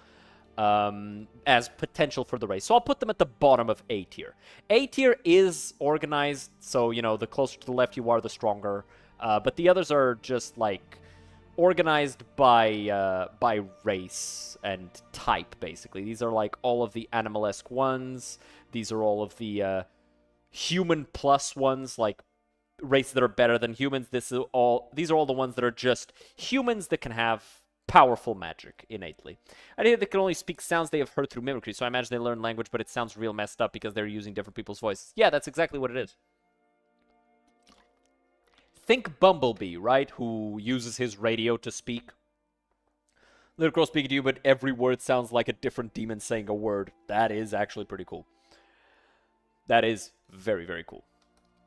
A: as potential for the race. So I'll put them at the bottom of A tier. A tier is organized, so, you know, the closer to the left you are, the stronger. But the others are just, like, organized by race and type, basically. These are, like, all of the animalesque ones. These are all of the human plus ones, like races that are better than humans. These are all the ones that are just humans that can have powerful magic innately. I think they can only speak sounds they have heard through mimicry, so I imagine they learn language, but it sounds real messed up because they're using different people's voices. Yeah, that's exactly what it is. Think Bumblebee, right? Who uses his radio to speak. Little girl speaking to you, but every word sounds like a different demon saying a word. That is actually pretty cool. That is very, very cool.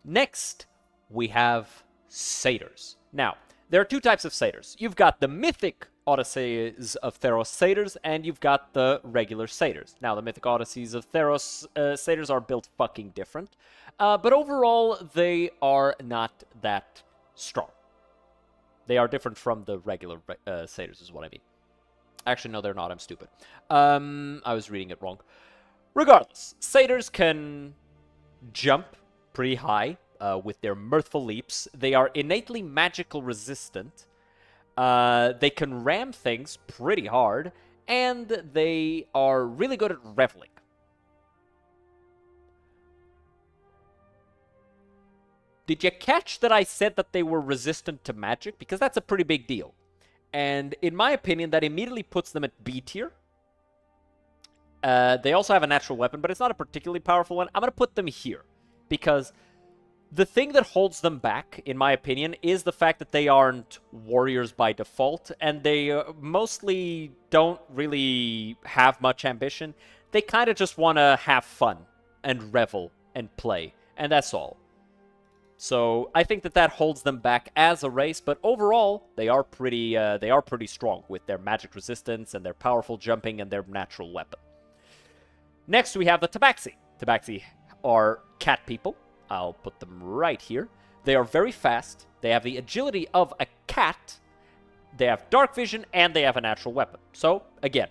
A: Next, we have satyrs. Now, there are two types of satyrs. You've got the mythic Odysseys of Theros satyrs, and you've got the regular satyrs. Now, the mythic Odysseys of Theros satyrs are built fucking different, but overall, they are not that strong. They are different from the regular satyrs, is what I mean. Actually, no, they're not. I'm stupid. I was reading it wrong. Regardless, satyrs can jump pretty high with their mirthful leaps. They are innately magical resistant. They can ram things pretty hard, and they are really good at reveling. Did you catch that I said that they were resistant to magic? Because that's a pretty big deal. And in my opinion, that immediately puts them at B tier. They also have a natural weapon, but it's not a particularly powerful one. I'm going to put them here, because the thing that holds them back, in my opinion, is the fact that they aren't warriors by default, and they mostly don't really have much ambition. They kind of just want to have fun and revel and play, and that's all. So I think that holds them back as a race, but overall, they are pretty strong with their magic resistance and their powerful jumping and their natural weapon. Next, we have the Tabaxi. Tabaxi are cat people. I'll put them right here. They are very fast. They have the agility of a cat. They have dark vision, and they have a natural weapon. So, again,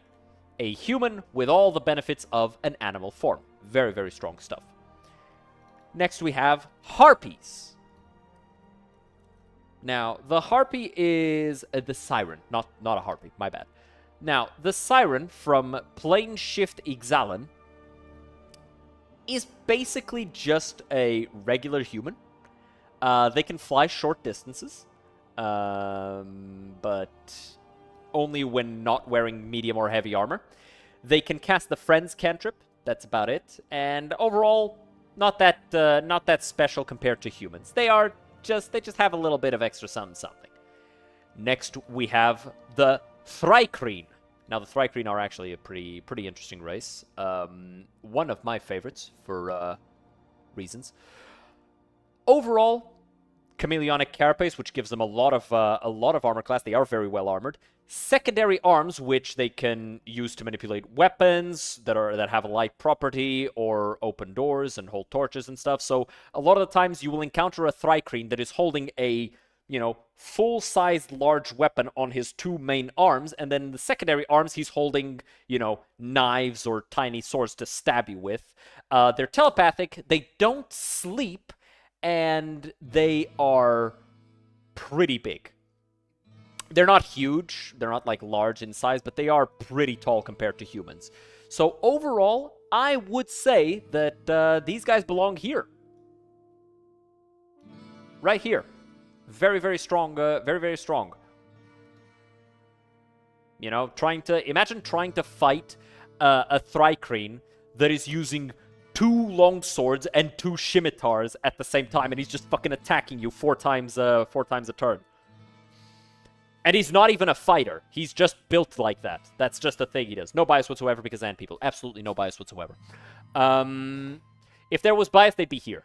A: a human with all the benefits of an animal form. Very, very strong stuff. Next, we have harpies. Now, the harpy is the siren, not a harpy, my bad. Now, the siren from Plane Shift Ixalan is basically just a regular human. They can fly short distances, but only when not wearing medium or heavy armor. They can cast the Friends cantrip, that's about it, and overall, not that special compared to humans. They just have a little bit of extra something. Next, we have the Thrycreen. Now, the Thrycreen are actually a pretty interesting race. One of my favorites for reasons. Overall, chameleonic carapace, which gives them a lot of armor class. They are very well armored. Secondary arms, which they can use to manipulate weapons that have a light property or open doors and hold torches and stuff. So a lot of the times you will encounter a Thrycreen that is holding a, full-sized large weapon on his two main arms, and then the secondary arms he's holding, knives or tiny swords to stab you with. They're telepathic, they don't sleep, and they are pretty big. They're not huge, they're not like large in size, but they are pretty tall compared to humans. So overall, I would say that these guys belong here. Right here. Very, very strong, very, very strong. Imagine trying to fight a Thrycreen that is using 2 long swords and 2 scimitars at the same time, and he's just fucking attacking you four times a turn. And he's not even a fighter. He's just built like that. That's just a thing he does. No bias whatsoever because Ant people. Absolutely no bias whatsoever. If there was bias, they'd be here.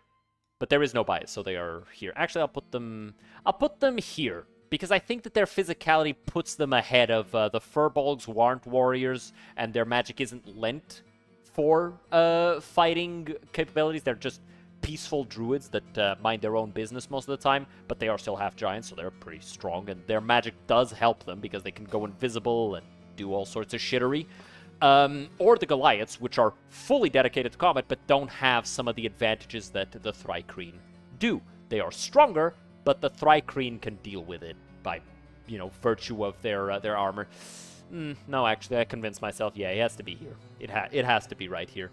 A: But there is no bias, so they are here. Actually, I'll put them here. Because I think that their physicality puts them ahead of the Furbolgs, who aren't warriors, and their magic isn't lent for fighting capabilities. They're just peaceful druids that mind their own business most of the time, but they are still half giants, so they're pretty strong, and their magic does help them because they can go invisible and do all sorts of shittery. Or the Goliaths, which are fully dedicated to combat, but don't have some of the advantages that the Thri-kreen do. They are stronger, but the Thri-kreen can deal with it by, virtue of their armor. No, actually, I convinced myself, yeah, it has to be here. It has to be right here.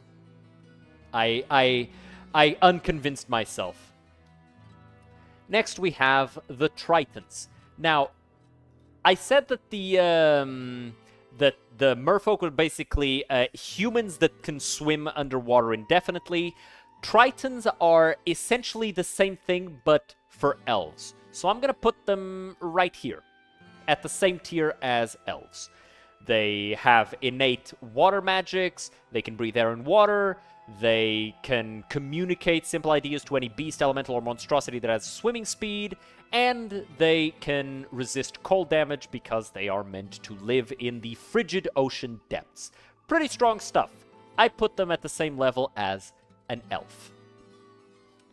A: I unconvinced myself. Next, we have the Tritons. Now, I said that the merfolk were basically humans that can swim underwater indefinitely. Tritons are essentially the same thing, but for elves. So I'm going to put them right here, at the same tier as elves. They have innate water magics, they can breathe air and water, they can communicate simple ideas to any beast, elemental, or monstrosity that has swimming speed, and they can resist cold damage because they are meant to live in the frigid ocean depths. Pretty strong stuff. I put them at the same level as an elf.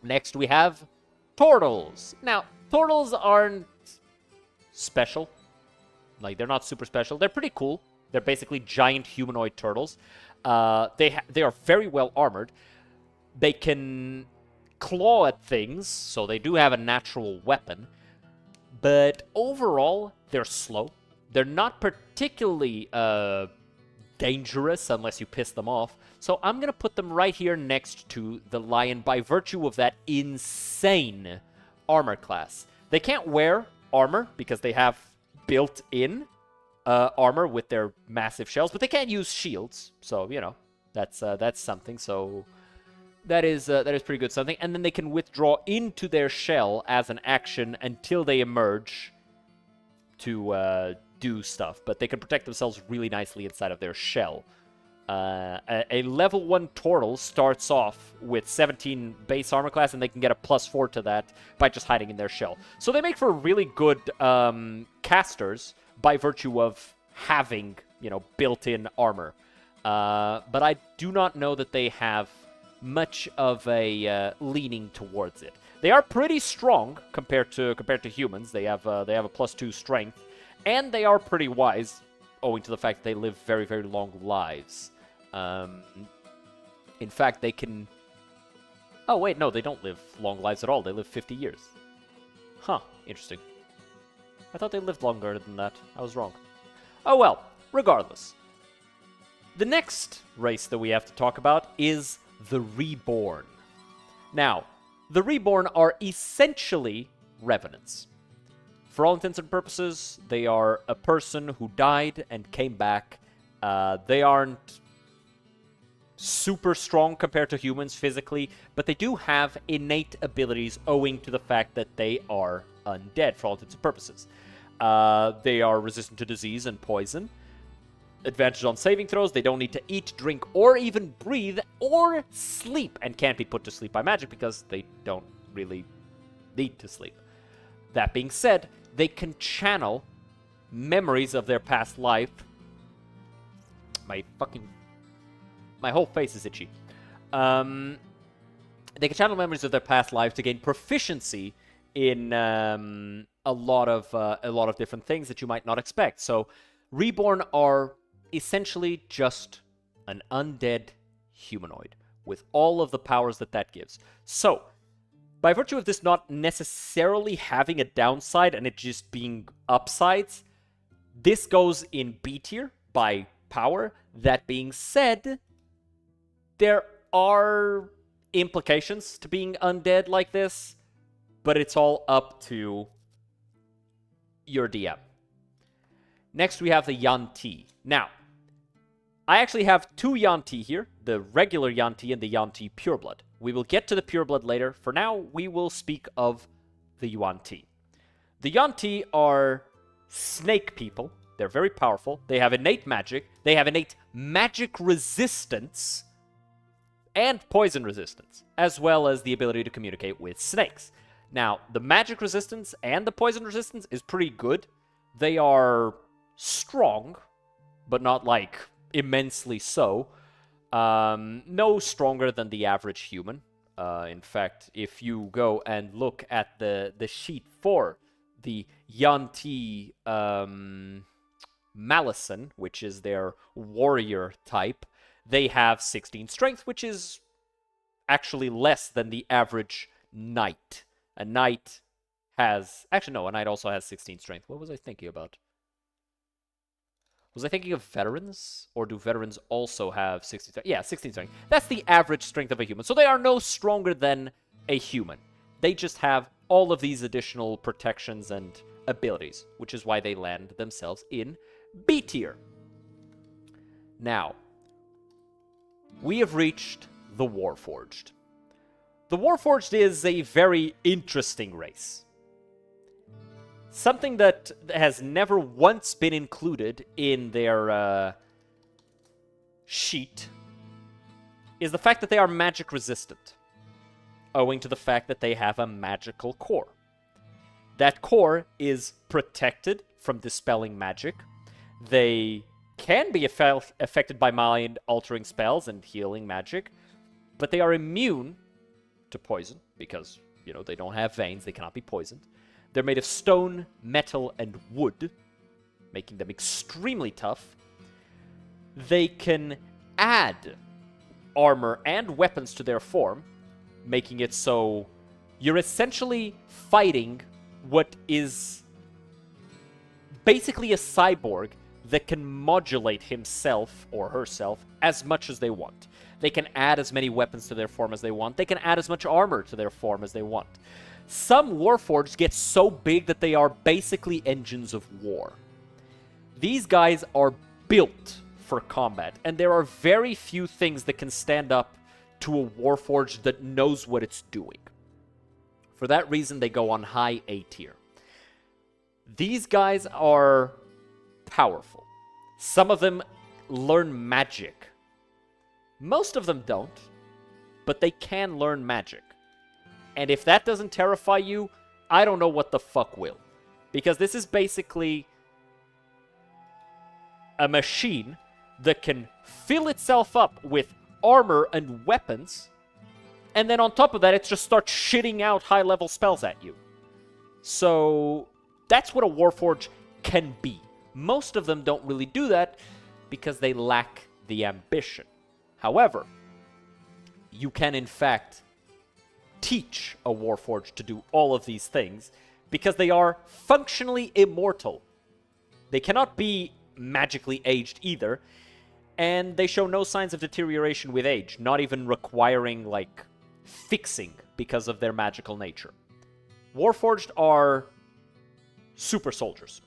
A: Next we have turtles. Now, turtles aren't special. Like, they're not super special. They're pretty cool. They're basically giant humanoid turtles. They are very well armored. They can claw at things, so they do have a natural weapon. But overall, they're slow. They're not particularly dangerous unless you piss them off. So I'm going to put them right here next to the lion by virtue of that insane armor class. They can't wear armor because they have built-in armor with their massive shells, but they can't use shields. So, that's something. So that is pretty good something. And then they can withdraw into their shell as an action until they emerge to do stuff. But they can protect themselves really nicely inside of their shell. A level 1 turtle starts off with 17 base armor class, and they can get a +4 to that by just hiding in their shell. So they make for really good casters by virtue of having, built-in armor. But I do not know that they have much of a leaning towards it. They are pretty strong compared to humans. They have a +2 strength, and they are pretty wise, owing to the fact that they live very, very long lives. In fact, they can... Oh, wait, no, they don't live long lives at all. They live 50 years. Huh, interesting. I thought they lived longer than that. I was wrong. Oh, well, regardless. The next race that we have to talk about is the Reborn. Now, the Reborn are essentially Revenants. For all intents and purposes, they are a person who died and came back. They aren't super strong compared to humans physically, but they do have innate abilities owing to the fact that they are undead for all intents and purposes. They are resistant to disease and poison. Advantage on saving throws. They don't need to eat, drink, or even breathe, or sleep, and can't be put to sleep by magic because they don't really need to sleep. That being said, they can channel memories of their past life. My whole face is itchy. They can channel memories of their past life to gain proficiency in a lot of different things that you might not expect. So, Reborn are essentially just an undead humanoid with all of the powers that gives. So, by virtue of this not necessarily having a downside and it just being upsides, this goes in B tier by power. That being said, there are implications to being undead like this, but it's all up to your DM. Next, we have the Yuan-ti. Now, I actually have two Yuan-ti here, the regular Yuan-ti and the Yuan-ti Pureblood. We will get to the Pureblood later. For now, we will speak of the Yuan-ti. The Yuan-ti are snake people. They're very powerful. They have innate magic. They have innate magic resistance and poison resistance, as well as the ability to communicate with snakes. Now, the magic resistance and the poison resistance is pretty good. They are strong, but not, like, immensely so. No stronger than the average human. In fact, if you go and look at the sheet for the Yanti Malison, which is their warrior type, they have 16 strength, which is actually less than the average knight. A knight has... Actually, no, a knight also has 16 strength. What was I thinking about? Was I thinking of veterans? Or do veterans also have 16 strength? Yeah, 16 strength. That's the average strength of a human. So they are no stronger than a human. They just have all of these additional protections and abilities, which is why they land themselves in B tier. Now, we have reached the Warforged. The Warforged is a very interesting race. Something that has never once been included in their sheet is the fact that they are magic resistant, owing to the fact that they have a magical core. That core is protected from dispelling magic. They can be affected by mind-altering spells and healing magic, but they are immune to poison because, you know, they don't have veins, they cannot be poisoned. They're made of stone, metal, and wood, making them extremely tough. They can add armor and weapons to their form, making it so you're essentially fighting what is basically a cyborg that can modulate himself or herself as much as they want. They can add as many weapons to their form as they want. They can add as much armor to their form as they want. Some Warforged get so big that they are basically engines of war. These guys are built for combat, and there are very few things that can stand up to a Warforged that knows what it's doing. For that reason, they go on high A tier. These guys are powerful. Some of them learn magic. Most of them don't, but they can learn magic. And if that doesn't terrify you, I don't know what the fuck will. Because this is basically a machine that can fill itself up with armor and weapons, and then on top of that, it just starts shitting out high-level spells at you. So that's what a Warforged can be. Most of them don't really do that because they lack the ambition. However, you can in fact teach a Warforged to do all of these things because they are functionally immortal. They cannot be magically aged either, and they show no signs of deterioration with age, not even requiring, like, fixing because of their magical nature. Warforged are super soldiers.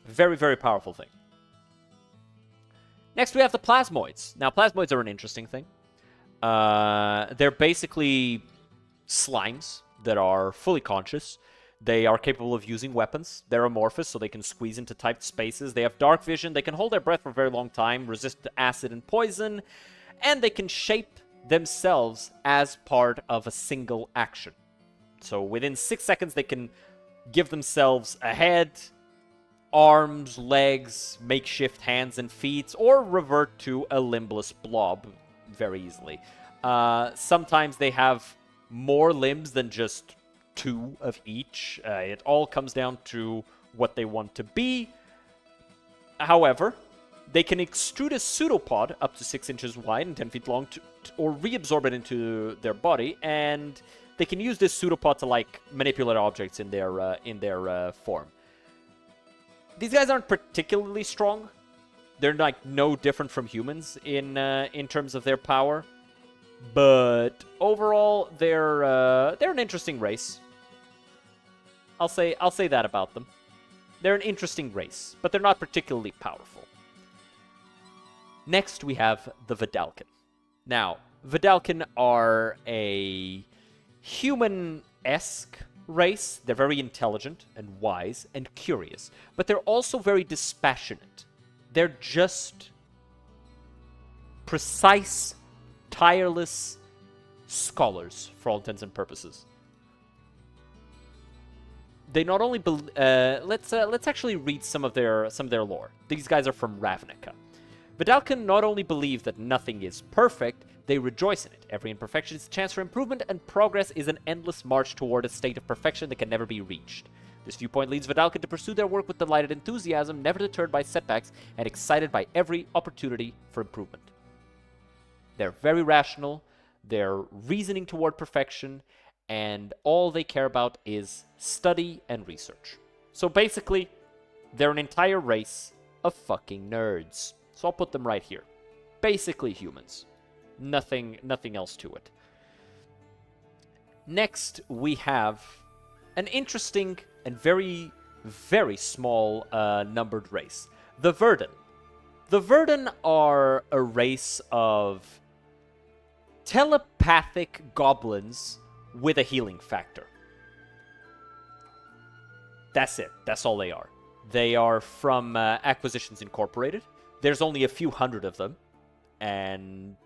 A: Very, very powerful thing. Next, we have the Plasmoids. Now, Plasmoids are an interesting thing. They're basically slimes that are fully conscious. They are capable of using weapons. They're amorphous, so they can squeeze into tight spaces. They have dark vision. They can hold their breath for a very long time, resist acid and poison, and they can shape themselves as part of a single action. So within 6 seconds, they can give themselves a head, arms, legs, makeshift hands and feet, or revert to a limbless blob very easily. Sometimes they have more limbs than just 2 of each. It all comes down to what they want to be. However, they can extrude a pseudopod up to 6 inches wide and 10 feet long or reabsorb it into their body, and they can use this pseudopod to, like, manipulate objects in their form. These guys aren't particularly strong. They're, like, no different from humans in terms of their power. But overall, they're an interesting race. I'll say that about them. They're an interesting race, but they're not particularly powerful. Next, we have the Vidalcan. Now, Vidalcan are a human-esque race. They're very intelligent and wise and curious, but they're also very dispassionate. They're just precise, tireless scholars for all intents and purposes. They not only let's actually read some of their lore. These guys are from Ravnica. Vedalken not only believe that nothing is perfect, they rejoice in it. Every imperfection is a chance for improvement, and progress is an endless march toward a state of perfection that can never be reached. This viewpoint leads Vedalken to pursue their work with delighted enthusiasm, never deterred by setbacks, and excited by every opportunity for improvement. They're very rational, they're reasoning toward perfection, and all they care about is study and research. So basically, they're an entire race of fucking nerds. So I'll put them right here. Basically humans. Nothing else to it. Next, we have an interesting and very, very small numbered race. The Verdun. The Verdun are a race of telepathic goblins with a healing factor. That's it. That's all they are. They are from Acquisitions Incorporated. There's only a few hundred of them. And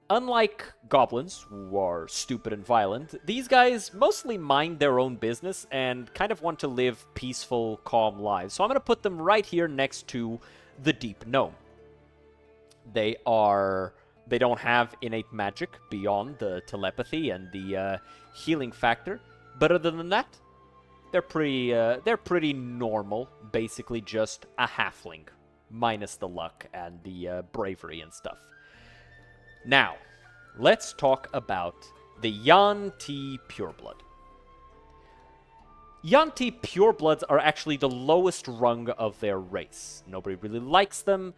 A: unlike goblins, who are stupid and violent, these guys mostly mind their own business and kind of want to live peaceful, calm lives. So I'm going to put them right here next to the Deep Gnome. They don't have innate magic beyond the telepathy and the healing factor. But other than that, they're pretty normal. Basically just a halfling, minus the luck and the bravery and stuff. Now, let's talk about the Yuan-Ti Pureblood. Yuan-Ti Purebloods are actually the lowest rung of their race. Nobody really likes them.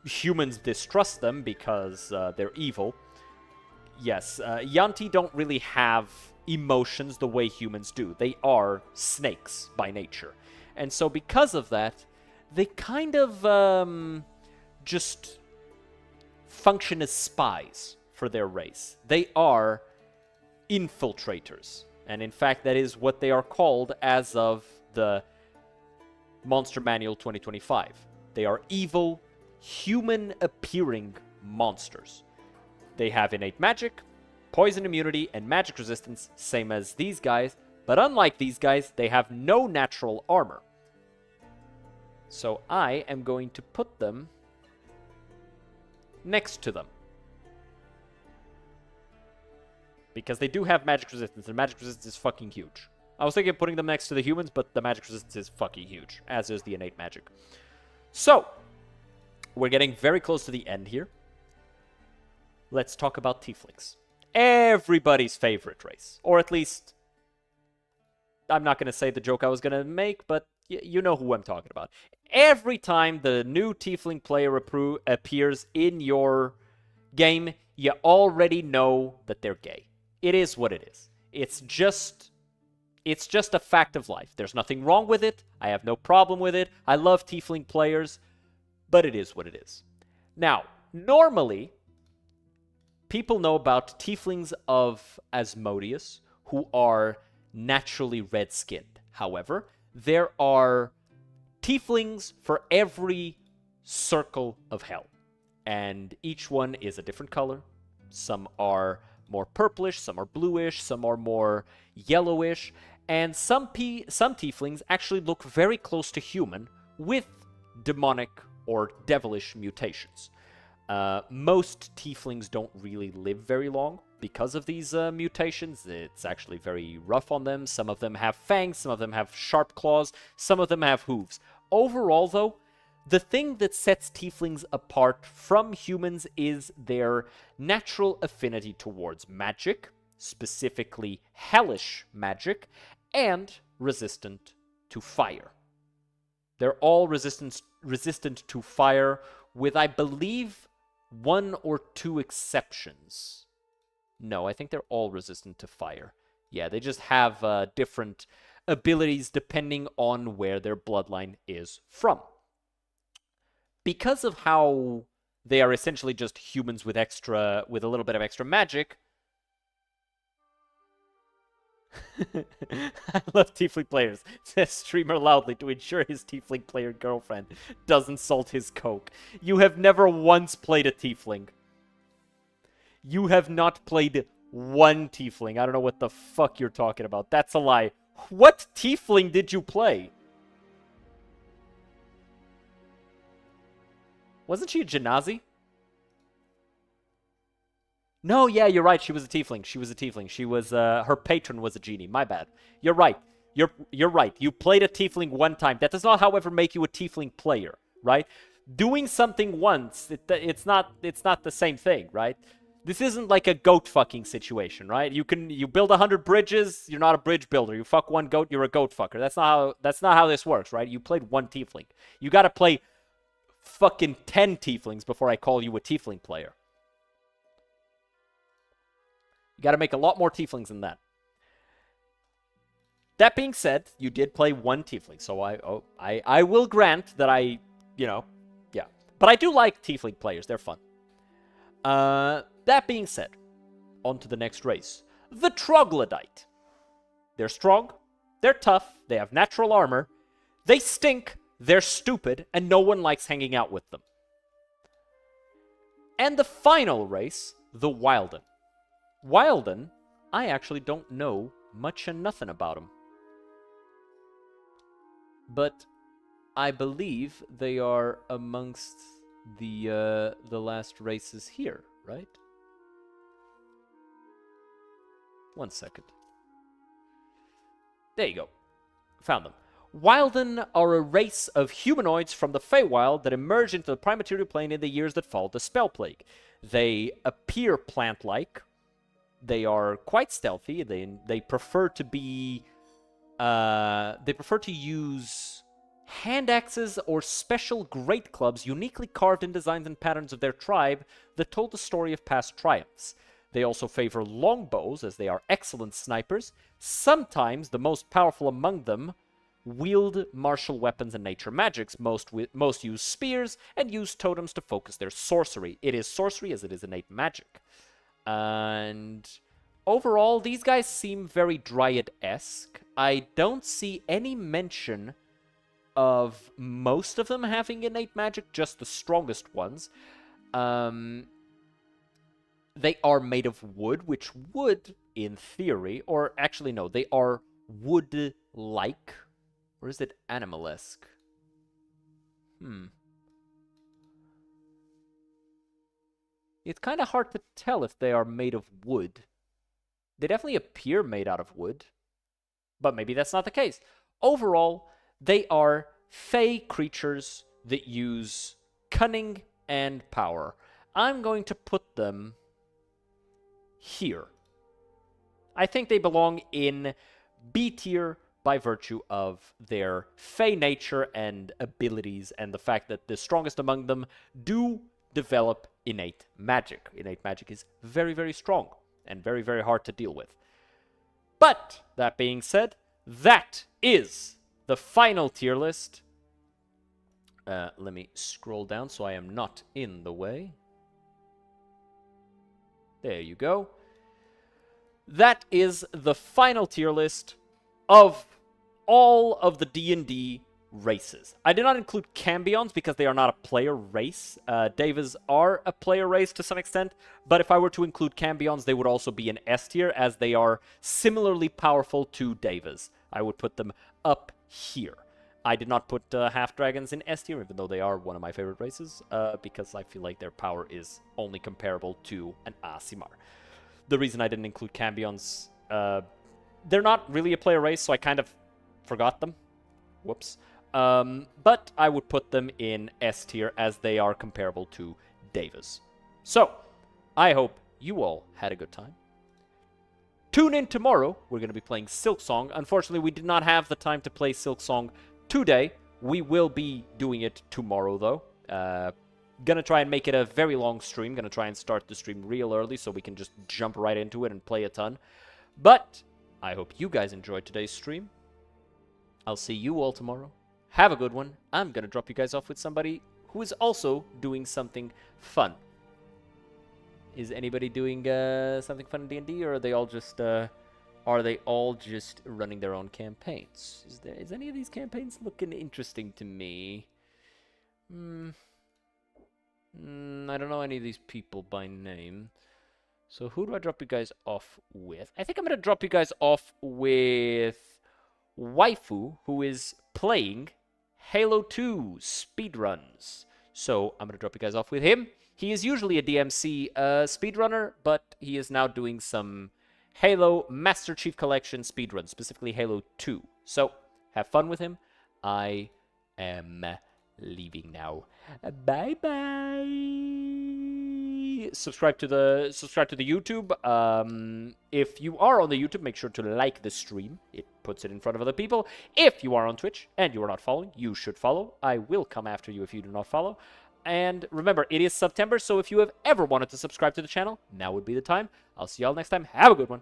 A: Humans distrust them because they're evil. Yes, Yuan-Ti don't really have emotions the way humans do. They are snakes by nature. And so because of that, they kind of just function as spies for their race. They are infiltrators. And in fact, that is what they are called as of the Monster Manual 2025. They are evil, human-appearing monsters. They have innate magic, poison immunity, and magic resistance, same as these guys, but unlike these guys, they have no natural armor. So I am going to put them next to them. Because they do have magic resistance, and magic resistance is fucking huge. I was thinking of putting them next to the humans, but the magic resistance is fucking huge, as is the innate magic. So, we're getting very close to the end here. Let's talk about tieflings. Everybody's favorite race. Or at least, I'm not going to say the joke I was going to make, but you know who I'm talking about. Every time the new tiefling player appears in your game, you already know that they're gay. It is what it is. It's just a fact of life. There's nothing wrong with it. I have no problem with it. I love tiefling players, but it is what it is. Now, normally, people know about tieflings of Asmodeus who are naturally red-skinned. However, there are tieflings for every circle of hell, and each one is a different color. Some are more purplish, some are bluish, some are more yellowish, and some tieflings actually look very close to human with demonic or devilish mutations. Most tieflings don't really live very long because of these mutations. It's actually very rough on them. Some of them have fangs, some of them have sharp claws, some of them have hooves. Overall, though, the thing that sets tieflings apart from humans is their natural affinity towards magic, specifically hellish magic, and resistant to fire. They're all resistant to fire, with, I believe, 1 or 2 exceptions. No, I think they're all resistant to fire. Yeah, they just have different abilities depending on where their bloodline is from. Because of how they are essentially just humans with a little bit of extra magic, I love tiefling players, says streamer loudly to ensure his tiefling player girlfriend doesn't salt his coke. You have never once played a tiefling. You have not played one tiefling. I don't know what the fuck you're talking about. That's a lie. What tiefling did you play? Wasn't she a Genasi? No, yeah, you're right. She was a tiefling. She was a tiefling. She was, her patron was a genie. My bad. You're right. You're right. You played a tiefling one time. That does not, however, make you a tiefling player, right? Doing something once, it's not the same thing, right? This isn't like a goat fucking situation, right? You build 100 bridges, you're not a bridge builder. You fuck one goat, you're a goat fucker. That's not how this works, right? You played one tiefling. You gotta play fucking 10 tieflings before I call you a tiefling player. You gotta make a lot more tieflings than that. That being said, you did play one tiefling, so I will grant that yeah. But I do like tiefling players, they're fun. That being said, on to the next race. The Troglodyte. They're strong, they're tough, they have natural armor, they stink, they're stupid, and no one likes hanging out with them. And the final race, the Wilden. Wilden, I actually don't know much and nothing about them. But I believe they are amongst the last races here, right? One second. There you go. Found them. Wilden are a race of humanoids from the Feywild that emerged into the prime material plane in the years that followed the Spell Plague. They appear plant-like. They are quite stealthy. They prefer to be... they prefer to use hand axes or special great clubs uniquely carved in designs and patterns of their tribe that told the story of past triumphs. They also favor longbows, as they are excellent snipers. Sometimes the most powerful among them wield martial weapons and nature magics. Most use spears and use totems to focus their sorcery. It is sorcery as it is innate magic. And overall, these guys seem very Dryad-esque. I don't see any mention of most of them having innate magic, just the strongest ones. They are made of wood, which would, in theory, or actually no, they are wood-like. Or is it animal-esque? It's kind of hard to tell if they are made of wood. They definitely appear made out of wood. But maybe that's not the case. Overall, they are fey creatures that use cunning and power. I'm going to put them here. I think they belong in B tier by virtue of their fey nature and abilities and the fact that the strongest among them do develop innate magic. Innate magic is very, very strong and very, very hard to deal with. But, that being said, that is the final tier list. Let me scroll down so I am not in the way. There you go. That is the final tier list of all of the D&D races. I did not include Cambions because they are not a player race. Devas are a player race to some extent, but if I were to include Cambions, they would also be in S tier as they are similarly powerful to Devas. I would put them up here. I did not put half-dragons in S tier, even though they are one of my favorite races, because I feel like their power is only comparable to an Aasimar. The reason I didn't include Cambions, they're not really a player race, so I kind of forgot them. Whoops. But I would put them in S tier as they are comparable to Devas. So, I hope you all had a good time. Tune in tomorrow. We're going to be playing Silksong. Unfortunately, we did not have the time to play Silksong today. We will be doing it tomorrow, though. Gonna try and make it a very long stream. Gonna try and start the stream real early so we can just jump right into it and play a ton. But I hope you guys enjoyed today's stream. I'll see you all tomorrow. Have a good one. I'm gonna drop you guys off with somebody who is also doing something fun. Is anybody doing something fun in D&D, or are they all just are they all just running their own campaigns? Is any of these campaigns looking interesting to me? I don't know any of these people by name. So who do I drop you guys off with? I think I'm going to drop you guys off with Waifu, who is playing Halo 2 speedruns. So I'm going to drop you guys off with him. He is usually a DMC speedrunner, but he is now doing some Halo Master Chief Collection speedruns, specifically Halo 2. So have fun with him. I am leaving now. Bye bye. Subscribe to the YouTube. If you are on the YouTube, make sure to like the stream. It puts it in front of other people. If you are on Twitch and you are not following, you should follow. I will come after you if you do not follow. And remember, it is September, so if you have ever wanted to subscribe to the channel, now would be the time. I'll see y'all next time. Have a good one.